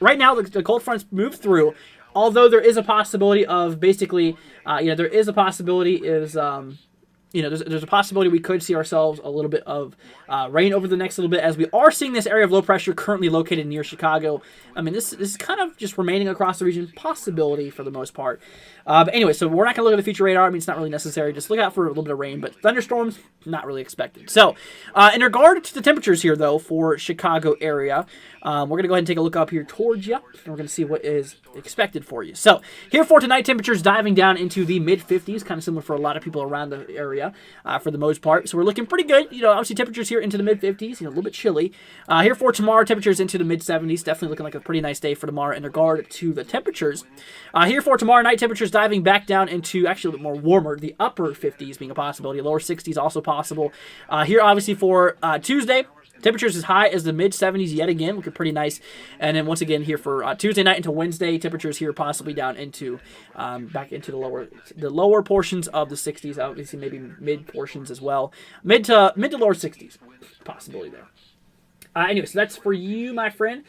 Right now, the cold fronts move through, although there is a possibility of basically, there is a possibility is, there's a possibility we could see ourselves a little bit of rain over the next little bit, as we are seeing this area of low pressure currently located near Chicago. I mean, this is kind of just remaining across the region, possibility for the most part. But anyway, so we're not going to look at the future radar. I mean, it's not really necessary. Just look out for a little bit of rain, but thunderstorms, not really expected. So, in regard to the temperatures here, though, for Chicago area, we're going to go ahead and take a look up here towards you, and we're going to see what is expected for you. So, here for tonight, temperatures diving down into the mid-50s, kind of similar for a lot of people around the area for the most part. So, we're looking pretty good. Obviously, temperatures here into the mid-50s, a little bit chilly. Here for tomorrow, temperatures into the mid-70s, definitely looking like a pretty nice day for tomorrow in regard to the temperatures. Here for tomorrow night, temperatures diving back down into actually a little bit more warmer, the upper 50s being a possibility, lower 60s also possible. Here, obviously, for Tuesday, temperatures as high as the mid-70s yet again, looking pretty nice. And then once again here for Tuesday night into Wednesday, temperatures here possibly down into back into the lower portions of the 60s. Obviously, maybe mid portions as well, mid to lower 60s possibility there. Anyway, so that's for you, my friend.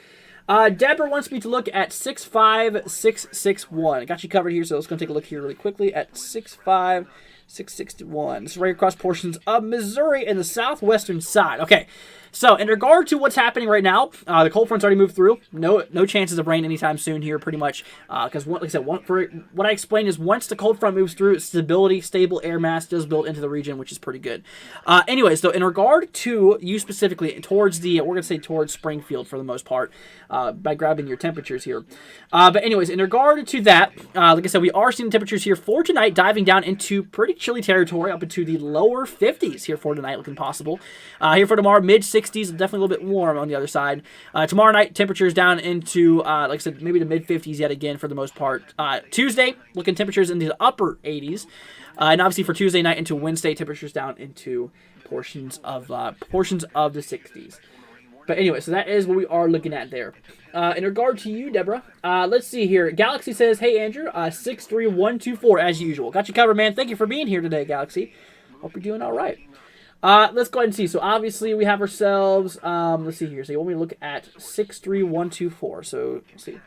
Deborah wants me to look at 65661. I got you covered here, so let's go take a look here really quickly at 65661. This is right across portions of Missouri in the southwestern side. Okay, so in regard to what's happening right now, the cold front's already moved through. No chances of rain anytime soon here, pretty much. Because, like I said, for what I explained is once the cold front moves through, stable air mass does build into the region, which is pretty good. Anyways, so in regard to you specifically, towards Springfield for the most part, by grabbing your temperatures here. But anyways, in regard to that, like I said, we are seeing temperatures here for tonight diving down into pretty chilly territory, up into the lower 50s here for tonight, looking possible. Here for tomorrow, mid-60s, definitely a little bit warm on the other side. Tomorrow night, temperatures down into, like I said, maybe the mid-50s yet again for the most part. Tuesday, looking temperatures in the upper 80s. And obviously for Tuesday night into Wednesday, temperatures down into portions of the 60s. But anyway, so that is what we are looking at there. In regard to you, Deborah, let's see here. Galaxy says, hey, Andrew, 63124 as usual. Got you covered, man. Thank you for being here today, Galaxy. Hope you're doing all right. Let's go ahead and see. So obviously we have ourselves, let's see here. So you want me to look at 63124. So let's see.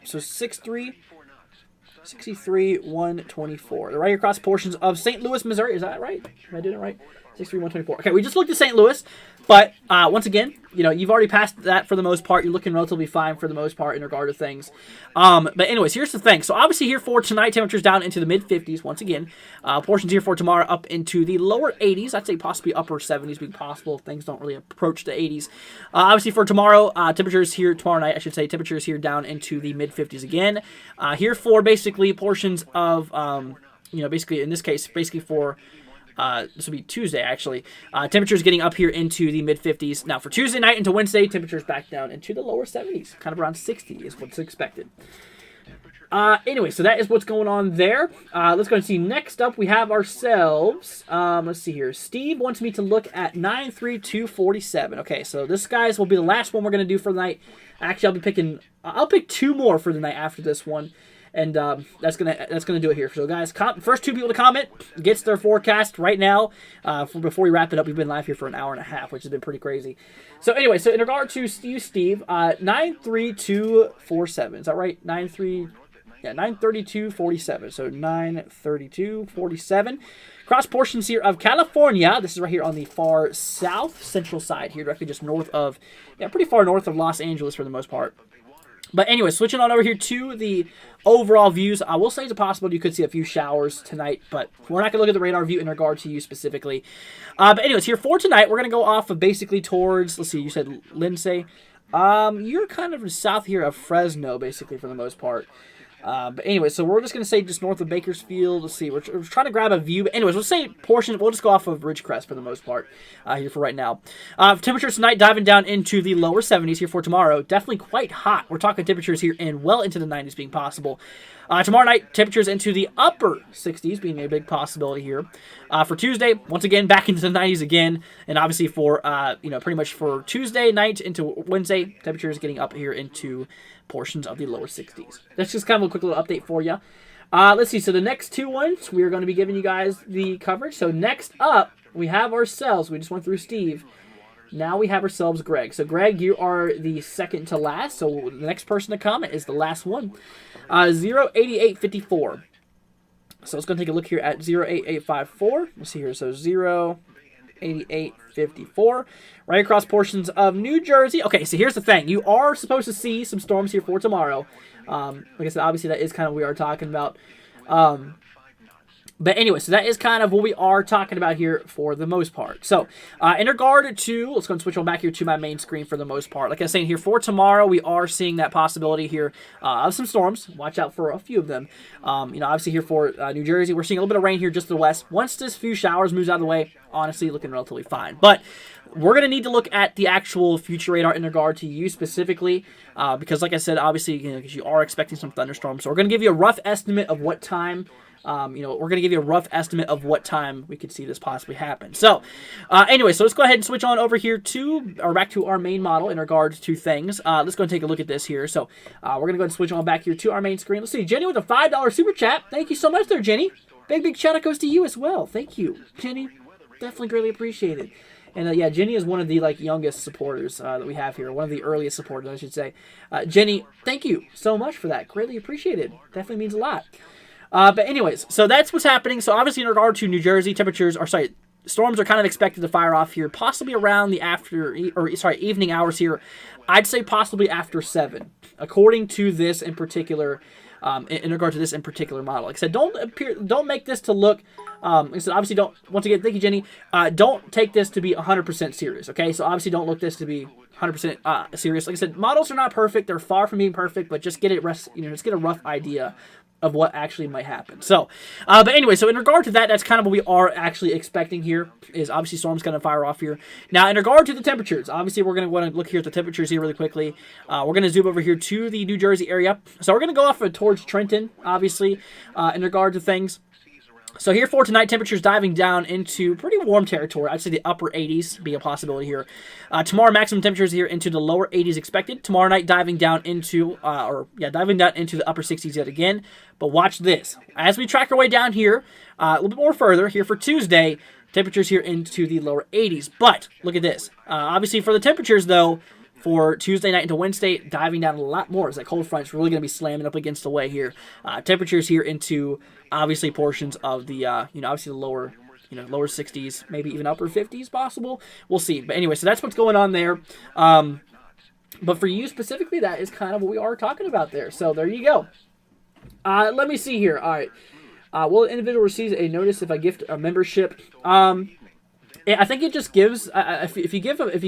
So 63124. They're right across portions of St. Louis, Missouri. Is that right? Am I doing it right? 63124. Okay, we just looked at St. Louis, but once again, you've already passed that for the most part. You're looking relatively fine for the most part in regard to things. But anyways, here's the thing. So obviously here for tonight, temperatures down into the mid-50s once again. Portions here for tomorrow up into the lower 80s. I'd say possibly upper 70s being possible if things don't really approach the 80s. Obviously for tomorrow, temperatures here tomorrow night, temperatures here down into the mid-50s again. Here for basically portions of, basically in this case, basically for this will be Tuesday, actually. Temperatures getting up here into the mid-50s. Now, for Tuesday night into Wednesday, temperatures back down into the lower 70s. Kind of around 60 is what's expected. Anyway, so that is what's going on there. Let's go and see. Next up, we have ourselves, let's see here. Steve wants me to look at 93247. Okay, so this, guys, will be the last one we're going to do for the night. Actually, I'll pick two more for the night after this one. And that's gonna do it here. So guys, first two people to comment gets their forecast right now. Before we wrap it up, we've been live here for an hour and a half, which has been pretty crazy. So anyway, so in regard to you, Steve, 93247. Is that right? 93247. So 93247. Cross portions here of California. This is right here on the far south central side here, directly just north of, pretty far north of Los Angeles for the most part. But anyway, switching on over here to the overall views, I will say it's a possibility you could see a few showers tonight, but we're not going to look at the radar view in regard to you specifically. But anyways, here for tonight, we're going to go off of basically towards, let's see, you said Lindsay. You're kind of south here of Fresno, basically, for the most part. But anyway, so we're just going to say just north of Bakersfield. Let's see, we're trying to grab a view. But anyways, we'll say portion. We'll just go off of Ridgecrest for the most part here for right now. Temperatures tonight diving down into the lower 70s here for tomorrow. Definitely quite hot. We're talking temperatures here in well into the 90s being possible. Tomorrow night, temperatures into the upper 60s being a big possibility here. For Tuesday, once again, back into the 90s again. And obviously for, pretty much for Tuesday night into Wednesday, temperatures getting up here into portions of the lower 60s. That's just kind of a quick little update for you. Let's see. So the next two ones, we are going to be giving you guys the coverage. So next up, we have ourselves. We just went through Steve. Now we have ourselves Greg. So Greg, you are the second to last. So the next person to comment is the last one. 08854. So let's go take a look here at 08854. Let's see here. So 08854. Right across portions of New Jersey. Okay, so here's the thing. You are supposed to see some storms here for tomorrow. Like I said, obviously that is kind of what we are talking about. But anyway, so that is kind of what we are talking about here for the most part. So, in regard to, let's go and switch on back here to my main screen for the most part. Like I was saying here, for tomorrow, we are seeing that possibility here of some storms. Watch out for a few of them. Obviously here for New Jersey, we're seeing a little bit of rain here just to the west. Once this few showers moves out of the way, honestly, looking relatively fine. But we're going to need to look at the actual future radar in regard to you specifically, because like I said, obviously, because you are expecting some thunderstorms. So we're going to give you a rough estimate of what time. We're going to give you a rough estimate of what time we could see this possibly happen. So, anyway, so let's go ahead and switch on over here back to our main model in regards to things. Let's go and take a look at this here. So, we're going to go ahead and switch on back here to our main screen. Let's see, Jenny with a $5 super chat. Thank you so much there, Jenny. Big shout out goes to you as well. Thank you, Jenny. Definitely greatly appreciated. And yeah, Jenny is one of the youngest supporters that we have here. One of the earliest supporters, I should say. Jenny, thank you so much for that. Greatly appreciated. Definitely means a lot. But anyways, so that's what's happening. So obviously in regard to New Jersey, storms are kind of expected to fire off here, possibly around the evening hours here. I'd say possibly after 7, according to this in particular. In regard to this in particular model, like I said, don't make this to look. Like I said, obviously don't. Once again, thank you, Jenny. Don't take this to be 100% serious. Okay, so obviously don't look this to be 100% serious. Like I said, models are not perfect; they're far from being perfect. But just get just get a rough idea of what actually might happen. So, but anyway, so in regard to that, that's kind of what we are actually expecting here, is obviously storms going to fire off here. Now, in regard to the temperatures, obviously we're going to want to look here at the temperatures here really quickly. We're going to zoom over here to the New Jersey area. So we're going to go off towards Trenton, obviously, in regard to things. So here for tonight, temperatures diving down into pretty warm territory. I'd say the upper 80s be a possibility here. Tomorrow, maximum temperatures here into the lower 80s expected. Tomorrow night, diving down into the upper 60s yet again. But watch this. As we track our way down here, a little bit more further, here for Tuesday, temperatures here into the lower 80s. But look at this. Obviously, for the temperatures, though, for Tuesday night into Wednesday, diving down a lot more. As that cold front's really going to be slamming up against the way here. Temperatures here into obviously portions of the obviously the lower lower 60s, maybe even upper 50s possible. We'll see. But anyway, so that's what's going on there. But for you specifically, that is kind of what we are talking about there. So there you go. Let me see here. All right. Will an individual receive a notice if I gift a membership? I think it just gives. If you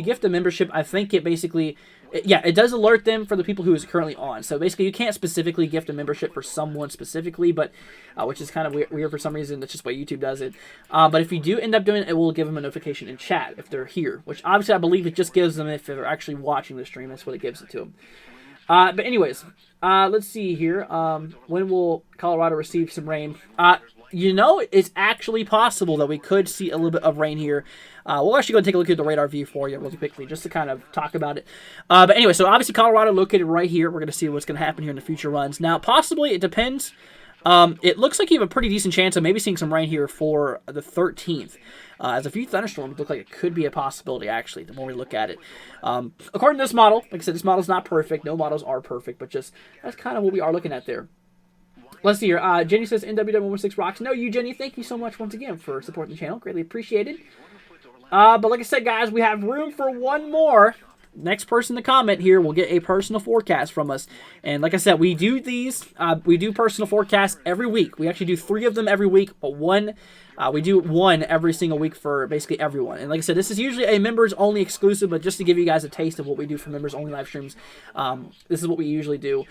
gift a membership, I think it basically, it does alert them for the people who is currently on. So basically, you can't specifically gift a membership for someone specifically, but which is kind of weird for some reason. That's just why YouTube does it. But if you do end up doing it, it will give them a notification in chat if they're here. Which obviously I believe it just gives them if they're actually watching the stream. That's what it gives it to them. But anyways, let's see here. When will Colorado receive some rain? It's actually possible that we could see a little bit of rain here. We'll actually go and take a look at the radar view for you really quickly, just to kind of talk about it. But anyway, so obviously Colorado located right here. We're going to see what's going to happen here in the future runs. Now, possibly, it depends. It looks like you have a pretty decent chance of maybe seeing some rain here for the 13th. As a few thunderstorms look like it could be a possibility, actually, the more we look at it. According to this model, like I said, this model's not perfect. No models are perfect, but just that's kind of what we are looking at there. Let's see here. Jenny says NWW16 rocks. No, you, Jenny. Thank you so much once again for supporting the channel. Greatly appreciated. But like I said, guys, we have room for one more. Next person to comment here will get a personal forecast from us. And like I said, we do these. We do personal forecasts every week. We actually do 3 of them every week, but we do 1 every single week for basically everyone. And like I said, this is usually a members-only exclusive, but just to give you guys a taste of what we do for members-only live streams, this is what we usually do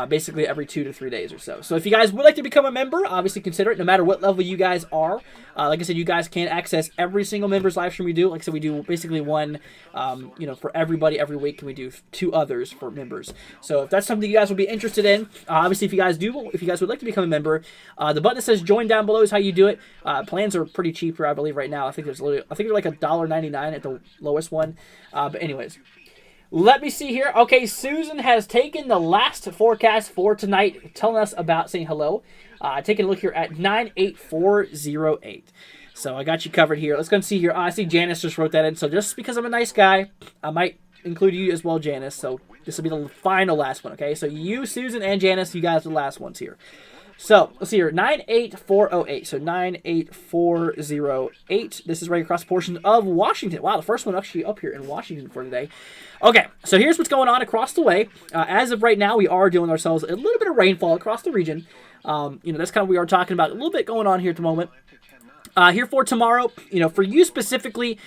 basically every 2 to 3 days or so. So if you guys would like to become a member, obviously consider it, no matter what level you guys are. Like I said, you guys can access every single members live stream we do. Like I said, we do basically 1, for everybody every week, and we do 2 others for members. So if that's something you guys would be interested in, obviously if you guys would like to become a member, the button that says join down below is how you do it. Plans are pretty cheap here, I believe, right now. I think they're like $1.99 at the lowest one. But anyways, let me see here. Okay, Susan has taken the last forecast for tonight, telling us about saying hello. Taking a look here at 98408. So I got you covered here. Let's go and see here. I see Janice just wrote that in. So just because I'm a nice guy, I might include you as well, Janice. So this will be the final last one, okay? So you, Susan, and Janice, you guys are the last ones here. So let's see here, 98408. So 98408. This is right across the portion of Washington. Wow, the first one actually up here in Washington for today. Okay, so here's what's going on across the way. As of right now, we are dealing with ourselves a little bit of rainfall across the region. That's kind of what we are talking about. A little bit going on here at the moment. Here for tomorrow, for you specifically,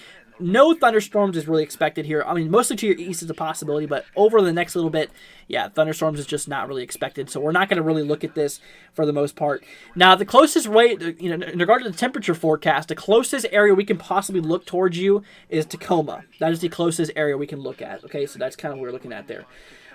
no thunderstorms is really expected here. I mean, mostly to your east is a possibility, but over the next little bit, yeah, thunderstorms is just not really expected. So we're not going to really look at this for the most part. Now, the closest way, in regard to the temperature forecast, the closest area we can possibly look towards you is Tacoma. That is the closest area we can look at. Okay, so that's kind of what we're looking at there.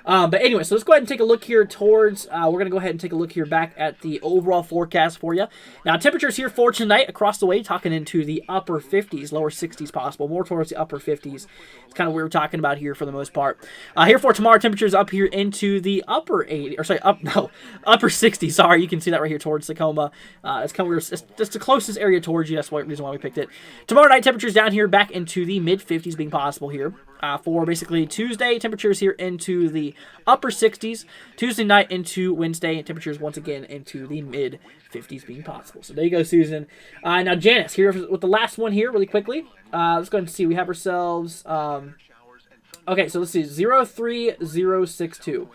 But anyway, so let's go ahead and take a look here towards, we're going to go ahead and take a look here back at the overall forecast for you. Now, temperatures here for tonight across the way, talking into the upper 50s, lower 60s possible, more towards the upper 50s. It's kind of what we're talking about here for the most part. Here for tomorrow, temperatures up here into the upper 60s. Sorry, you can see that right here towards Tacoma. It's kind of weird. It's the closest area towards you. That's the reason why we picked it. Tomorrow night, temperatures down here back into the mid 50s being possible here. For basically Tuesday, temperatures here into the upper 60s. Tuesday night into Wednesday, temperatures once again into the mid 50s being possible. So there you go, Susan. Now, Janice, here with the last one here really quickly. Let's go ahead and see. We have ourselves... okay, so let's see. 03062.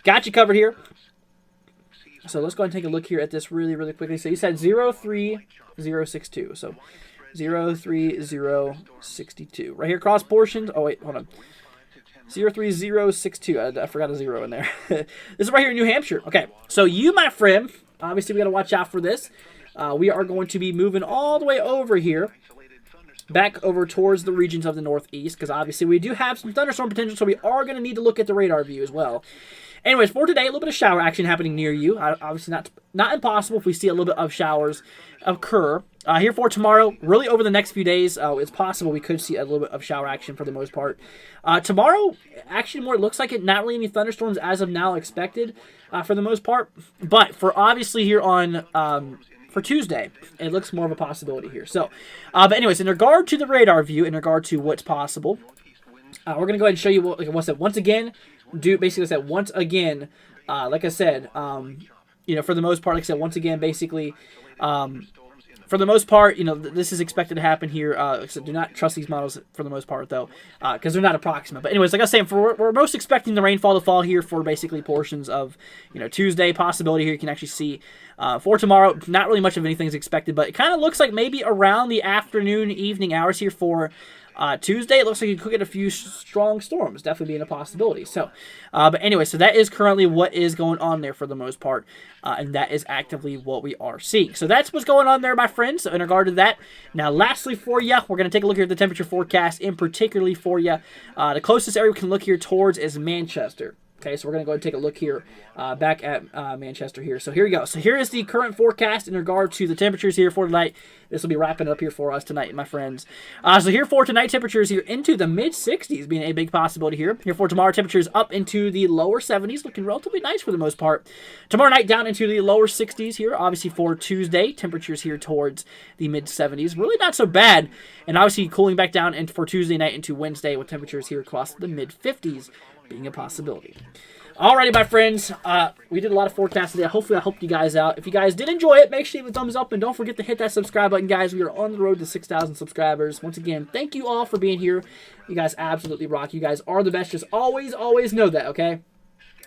Got you covered here. So let's go ahead and take a look here at this really, really quickly. So you said 03062. So 03062. Right here, cross portions. Oh, wait, hold on. 03062. I forgot a zero in there. This is right here in New Hampshire. Okay, so you, my friend, obviously we got to watch out for this. We are going to be moving all the way over here, back over towards the regions of the Northeast, because obviously we do have some thunderstorm potential, so we are going to need to look at the radar view as well. Anyways, for today, a little bit of shower action happening near you. Obviously not impossible if we see a little bit of showers occur. Here for tomorrow, really over the next few days, it's possible we could see a little bit of shower action for the most part. Tomorrow, actually more, it looks like it not really any thunderstorms as of now expected for the most part. But for obviously here on... for Tuesday, it looks more of a possibility here. So, but anyways, in regard to the radar view, in regard to what's possible, we're going to go ahead and show you what's that. Once again, like I said, for the most part, like I said, once again, basically, for the most part, this is expected to happen here. So do not trust these models for the most part, though, because they're not approximate. But anyways, like I was saying, we're most expecting the rainfall to fall here for basically portions of, Tuesday. Possibility here you can actually see. For tomorrow, not really much of anything is expected, but it kind of looks like maybe around the afternoon, evening hours here for Tuesday. It looks like you could get a few strong storms, definitely being a possibility. So, but anyway, so that is currently what is going on there for the most part, and that is actively what we are seeing. So that's what's going on there, my friends, in regard to that. Now, lastly for you, we're going to take a look here at the temperature forecast, in particularly for you. The closest area we can look here towards is Manchester. Okay, so we're going to go ahead and take a look here back at Manchester here. So here we go. So here is the current forecast in regard to the temperatures here for tonight. This will be wrapping up here for us tonight, my friends. So here for tonight, temperatures here into the mid-60s being a big possibility here. Here for tomorrow, temperatures up into the lower 70s, looking relatively nice for the most part. Tomorrow night down into the lower 60s here. Obviously for Tuesday, temperatures here towards the mid-70s. Really not so bad. And obviously cooling back down and for Tuesday night into Wednesday with temperatures here across the mid-50s. Being a possibility. Alrighty, my friends, we did a lot of forecasts today. Hopefully I helped you guys out. If you guys did enjoy it, make sure you leave a thumbs up and don't forget to hit that subscribe button, guys. We are on the road to 6,000 subscribers. Once again, thank you all for being here. You guys absolutely rock. You guys are the best. Just always know that, okay?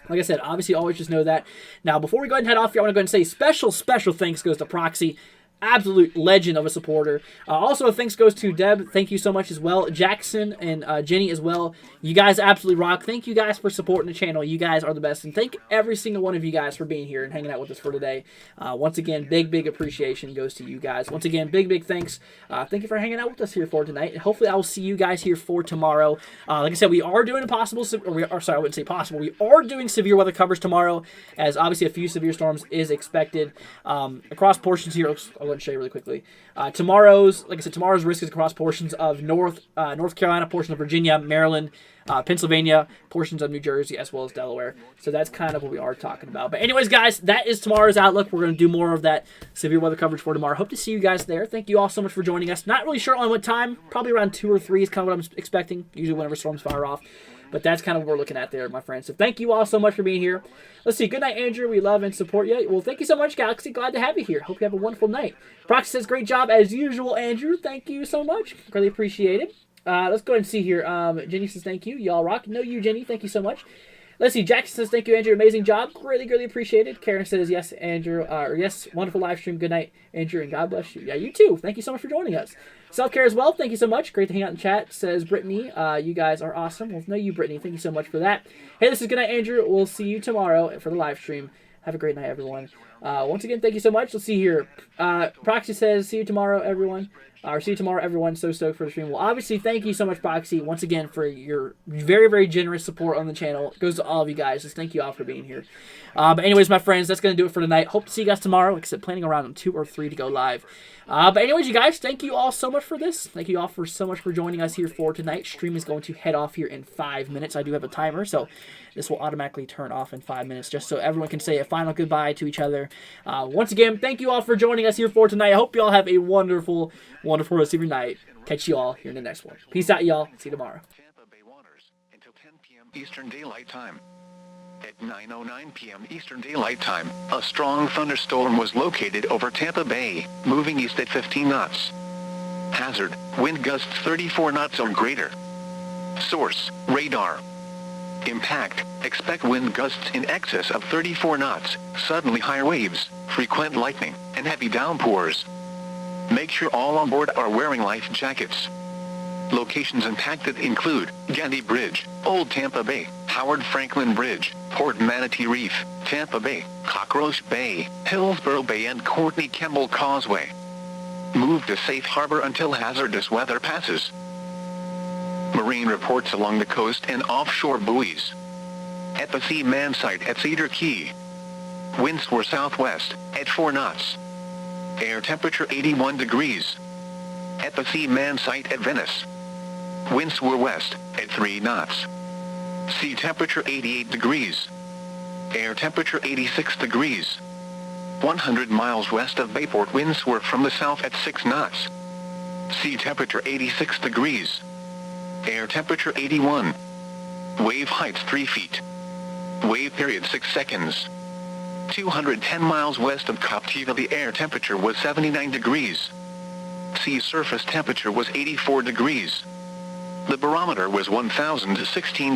Like I said, obviously always just know that. Now, before we go ahead and head off here, I want to go ahead and say special thanks goes to Proxy. Absolute legend of a supporter. Also, thanks goes to Deb. Thank you so much as well. Jackson and Jenny as well. You guys absolutely rock. Thank you guys for supporting the channel. You guys are the best. And thank every single one of you guys for being here and hanging out with us for today. Once again, big appreciation goes to you guys. Once again, big thanks. Thank you for hanging out with us here for tonight. And hopefully, I will see you guys here for tomorrow. Like I said, we are doing I wouldn't say possible. We are doing severe weather coverage tomorrow, as obviously a few severe storms is expected across portions here. I'll show you really quickly. Tomorrow's risk is across portions of North Carolina, portions of Virginia, Maryland, Pennsylvania, portions of New Jersey, as well as Delaware. So that's kind of what we are talking about. But anyways, guys, that is tomorrow's outlook. We're going to do more of that severe weather coverage for tomorrow. Hope to see you guys there. Thank you all so much for joining us. Not really sure on what time. Probably around 2 or 3 is kind of what I'm expecting, usually whenever storms fire off. But that's kind of what we're looking at there, my friends. So thank you all so much for being here. Let's see. Good night, Andrew. We love and support you. Well, thank you so much, Galaxy. Glad to have you here. Hope you have a wonderful night. Proxy says, great job as usual, Andrew. Thank you so much. Really appreciate it. Let's go ahead and see here. Jenny says, thank you. Y'all rock. No, you, Jenny. Thank you so much. Let's see. Jackson says, thank you, Andrew. Amazing job. Greatly appreciated. Karen says, yes, Andrew. Or yes, wonderful live stream. Good night, Andrew, and God bless you. Yeah, you too. Thank you so much for joining us. Self-care as well. Thank you so much. Great to hang out in chat, says Brittany. You guys are awesome. Well, no, you, Brittany. Thank you so much for that. Hey, this is Good Night, Andrew. We'll see you tomorrow for the live stream. Have a great night, everyone. Once again, thank you so much. Let's see here. Proxy says, see you tomorrow, everyone. Or see you tomorrow, everyone. So stoked for the stream. Well, obviously, thank you so much, Proxy, once again, for your very generous support on the channel. It goes to all of you guys. Just thank you all for being here. But anyways, my friends, that's going to do it for tonight. Hope to see you guys tomorrow. Like I said, planning around 2 or 3 to go live. But anyways, you guys, thank you all so much for this. Thank you all so much for joining us here for tonight. Stream is going to head off here in 5 minutes. I do have a timer, so this will automatically turn off in 5 minutes, just so everyone can say a final goodbye to each other. Once again, thank you all for joining us here for tonight. I hope you all have a wonderful rest of your night. Catch you all here in the next one. Peace out, y'all. See you tomorrow. Tampa Bay waters until 10 p.m. Eastern Daylight Time. At 9:09 p.m. Eastern Daylight Time, a strong thunderstorm was located over Tampa Bay, moving east at 15 knots. Hazard, wind gusts 34 knots or greater. Source, radar. Impact, expect wind gusts in excess of 34 knots, suddenly higher waves, frequent lightning, and heavy downpours. Make sure all on board are wearing life jackets. Locations impacted include Gandy Bridge, Old Tampa Bay, Howard Franklin Bridge, Port Manatee Reef, Tampa Bay, Cockroach Bay, Hillsborough Bay and Courtney Campbell Causeway. Move to safe harbor until hazardous weather passes. Marine reports along the coast and offshore buoys. At the Seaman site at Cedar Key. Winds were southwest, at 4 knots. Air temperature 81 degrees. At the Seaman site at Venice. Winds were west, at 3 knots. Sea temperature 88 degrees. Air temperature 86 degrees. 100 miles west of Bayport, winds were from the south at 6 knots. Sea temperature 86 degrees. Air temperature 81. Wave height 3 feet. Wave period 6 seconds. 210 miles west of Captiva, the air temperature was 79 degrees. Sea surface temperature was 84 degrees. The barometer was 1016.7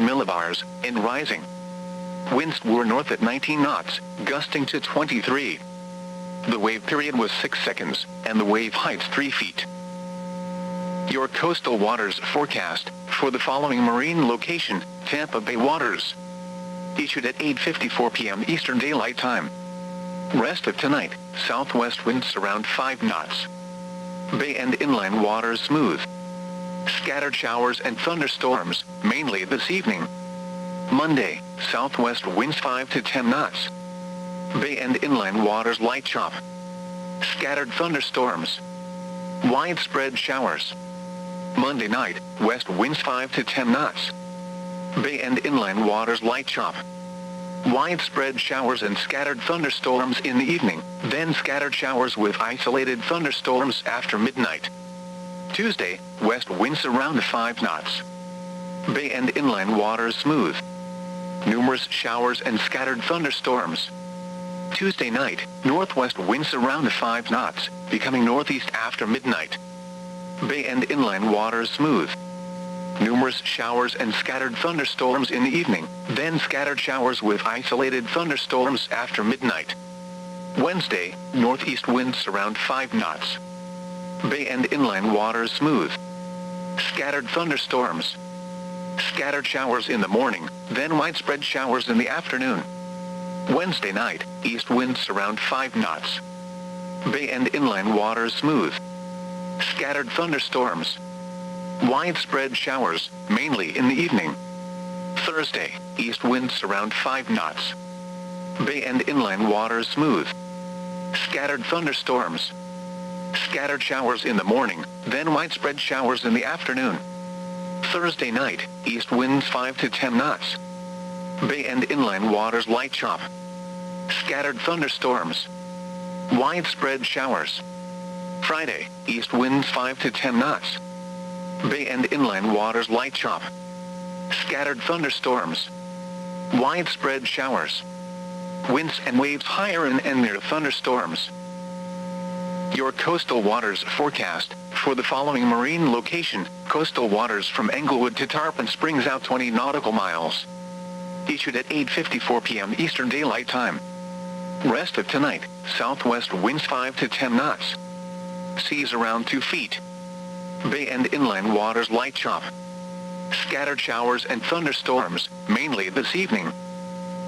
millibars, and rising. Winds were north at 19 knots, gusting to 23. The wave period was 6 seconds, and the wave height 3 feet. Your coastal waters forecast for the following marine location, Tampa Bay waters. Issued at 8:54 p.m. Eastern Daylight Time. Rest of tonight, southwest winds around 5 knots. Bay and inland waters smooth. Scattered showers and thunderstorms, mainly this evening. Monday, southwest winds 5 to 10 knots. Bay and inland waters light chop. Scattered thunderstorms. Widespread showers. Monday night, west winds 5 to 10 knots. Bay and inland waters light chop. Widespread showers and scattered thunderstorms in the evening, then scattered showers with isolated thunderstorms after midnight. Tuesday, west winds around 5 knots. Bay and inland waters smooth. Numerous showers and scattered thunderstorms. Tuesday night, northwest winds around 5 knots, becoming northeast after midnight. Bay and inland waters smooth. Numerous showers and scattered thunderstorms in the evening, then scattered showers with isolated thunderstorms after midnight. Wednesday, northeast winds around 5 knots. Bay and inland waters smooth. Scattered thunderstorms. Scattered showers in the morning, then widespread showers in the afternoon. Wednesday night, east winds around 5 knots. Bay and inland waters smooth. Scattered thunderstorms. Widespread showers, mainly in the evening. Thursday, east winds around 5 knots. Bay and inland waters smooth. Scattered thunderstorms. Scattered showers in the morning, then widespread showers in the afternoon. Thursday night, east winds 5 to 10 knots. Bay and inland waters light chop. Scattered thunderstorms. Widespread showers. Friday, east winds 5 to 10 knots. Bay and inland waters light chop. Scattered scattered thunderstorms. Widespread showers. Winds and waves higher in and near thunderstorms. Your coastal waters forecast for the following marine location: coastal waters from Englewood to Tarpon Springs out 20 nautical miles. Issued at 8:54 p.m. Eastern Daylight Time. Rest of tonight, southwest winds 5 to 10 knots. Seas around 2 feet. Bay and inland waters light chop. Scattered showers and thunderstorms, mainly this evening.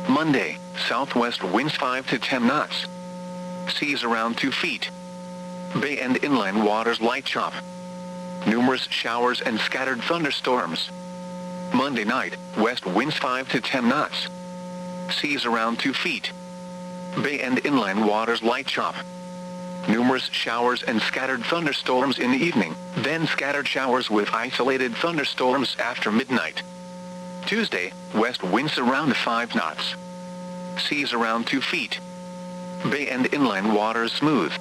Monday, southwest winds 5 to 10 knots. Seas around 2 feet. Bay and inland waters light chop. Numerous showers and scattered thunderstorms. Monday night, west winds 5 to 10 knots. Seas around 2 feet. Bay and inland waters light chop. Numerous showers and scattered thunderstorms in the evening, then scattered showers with isolated thunderstorms after midnight. Tuesday, west winds around 5 knots. Seas around 2 feet. Bay and inland waters smooth.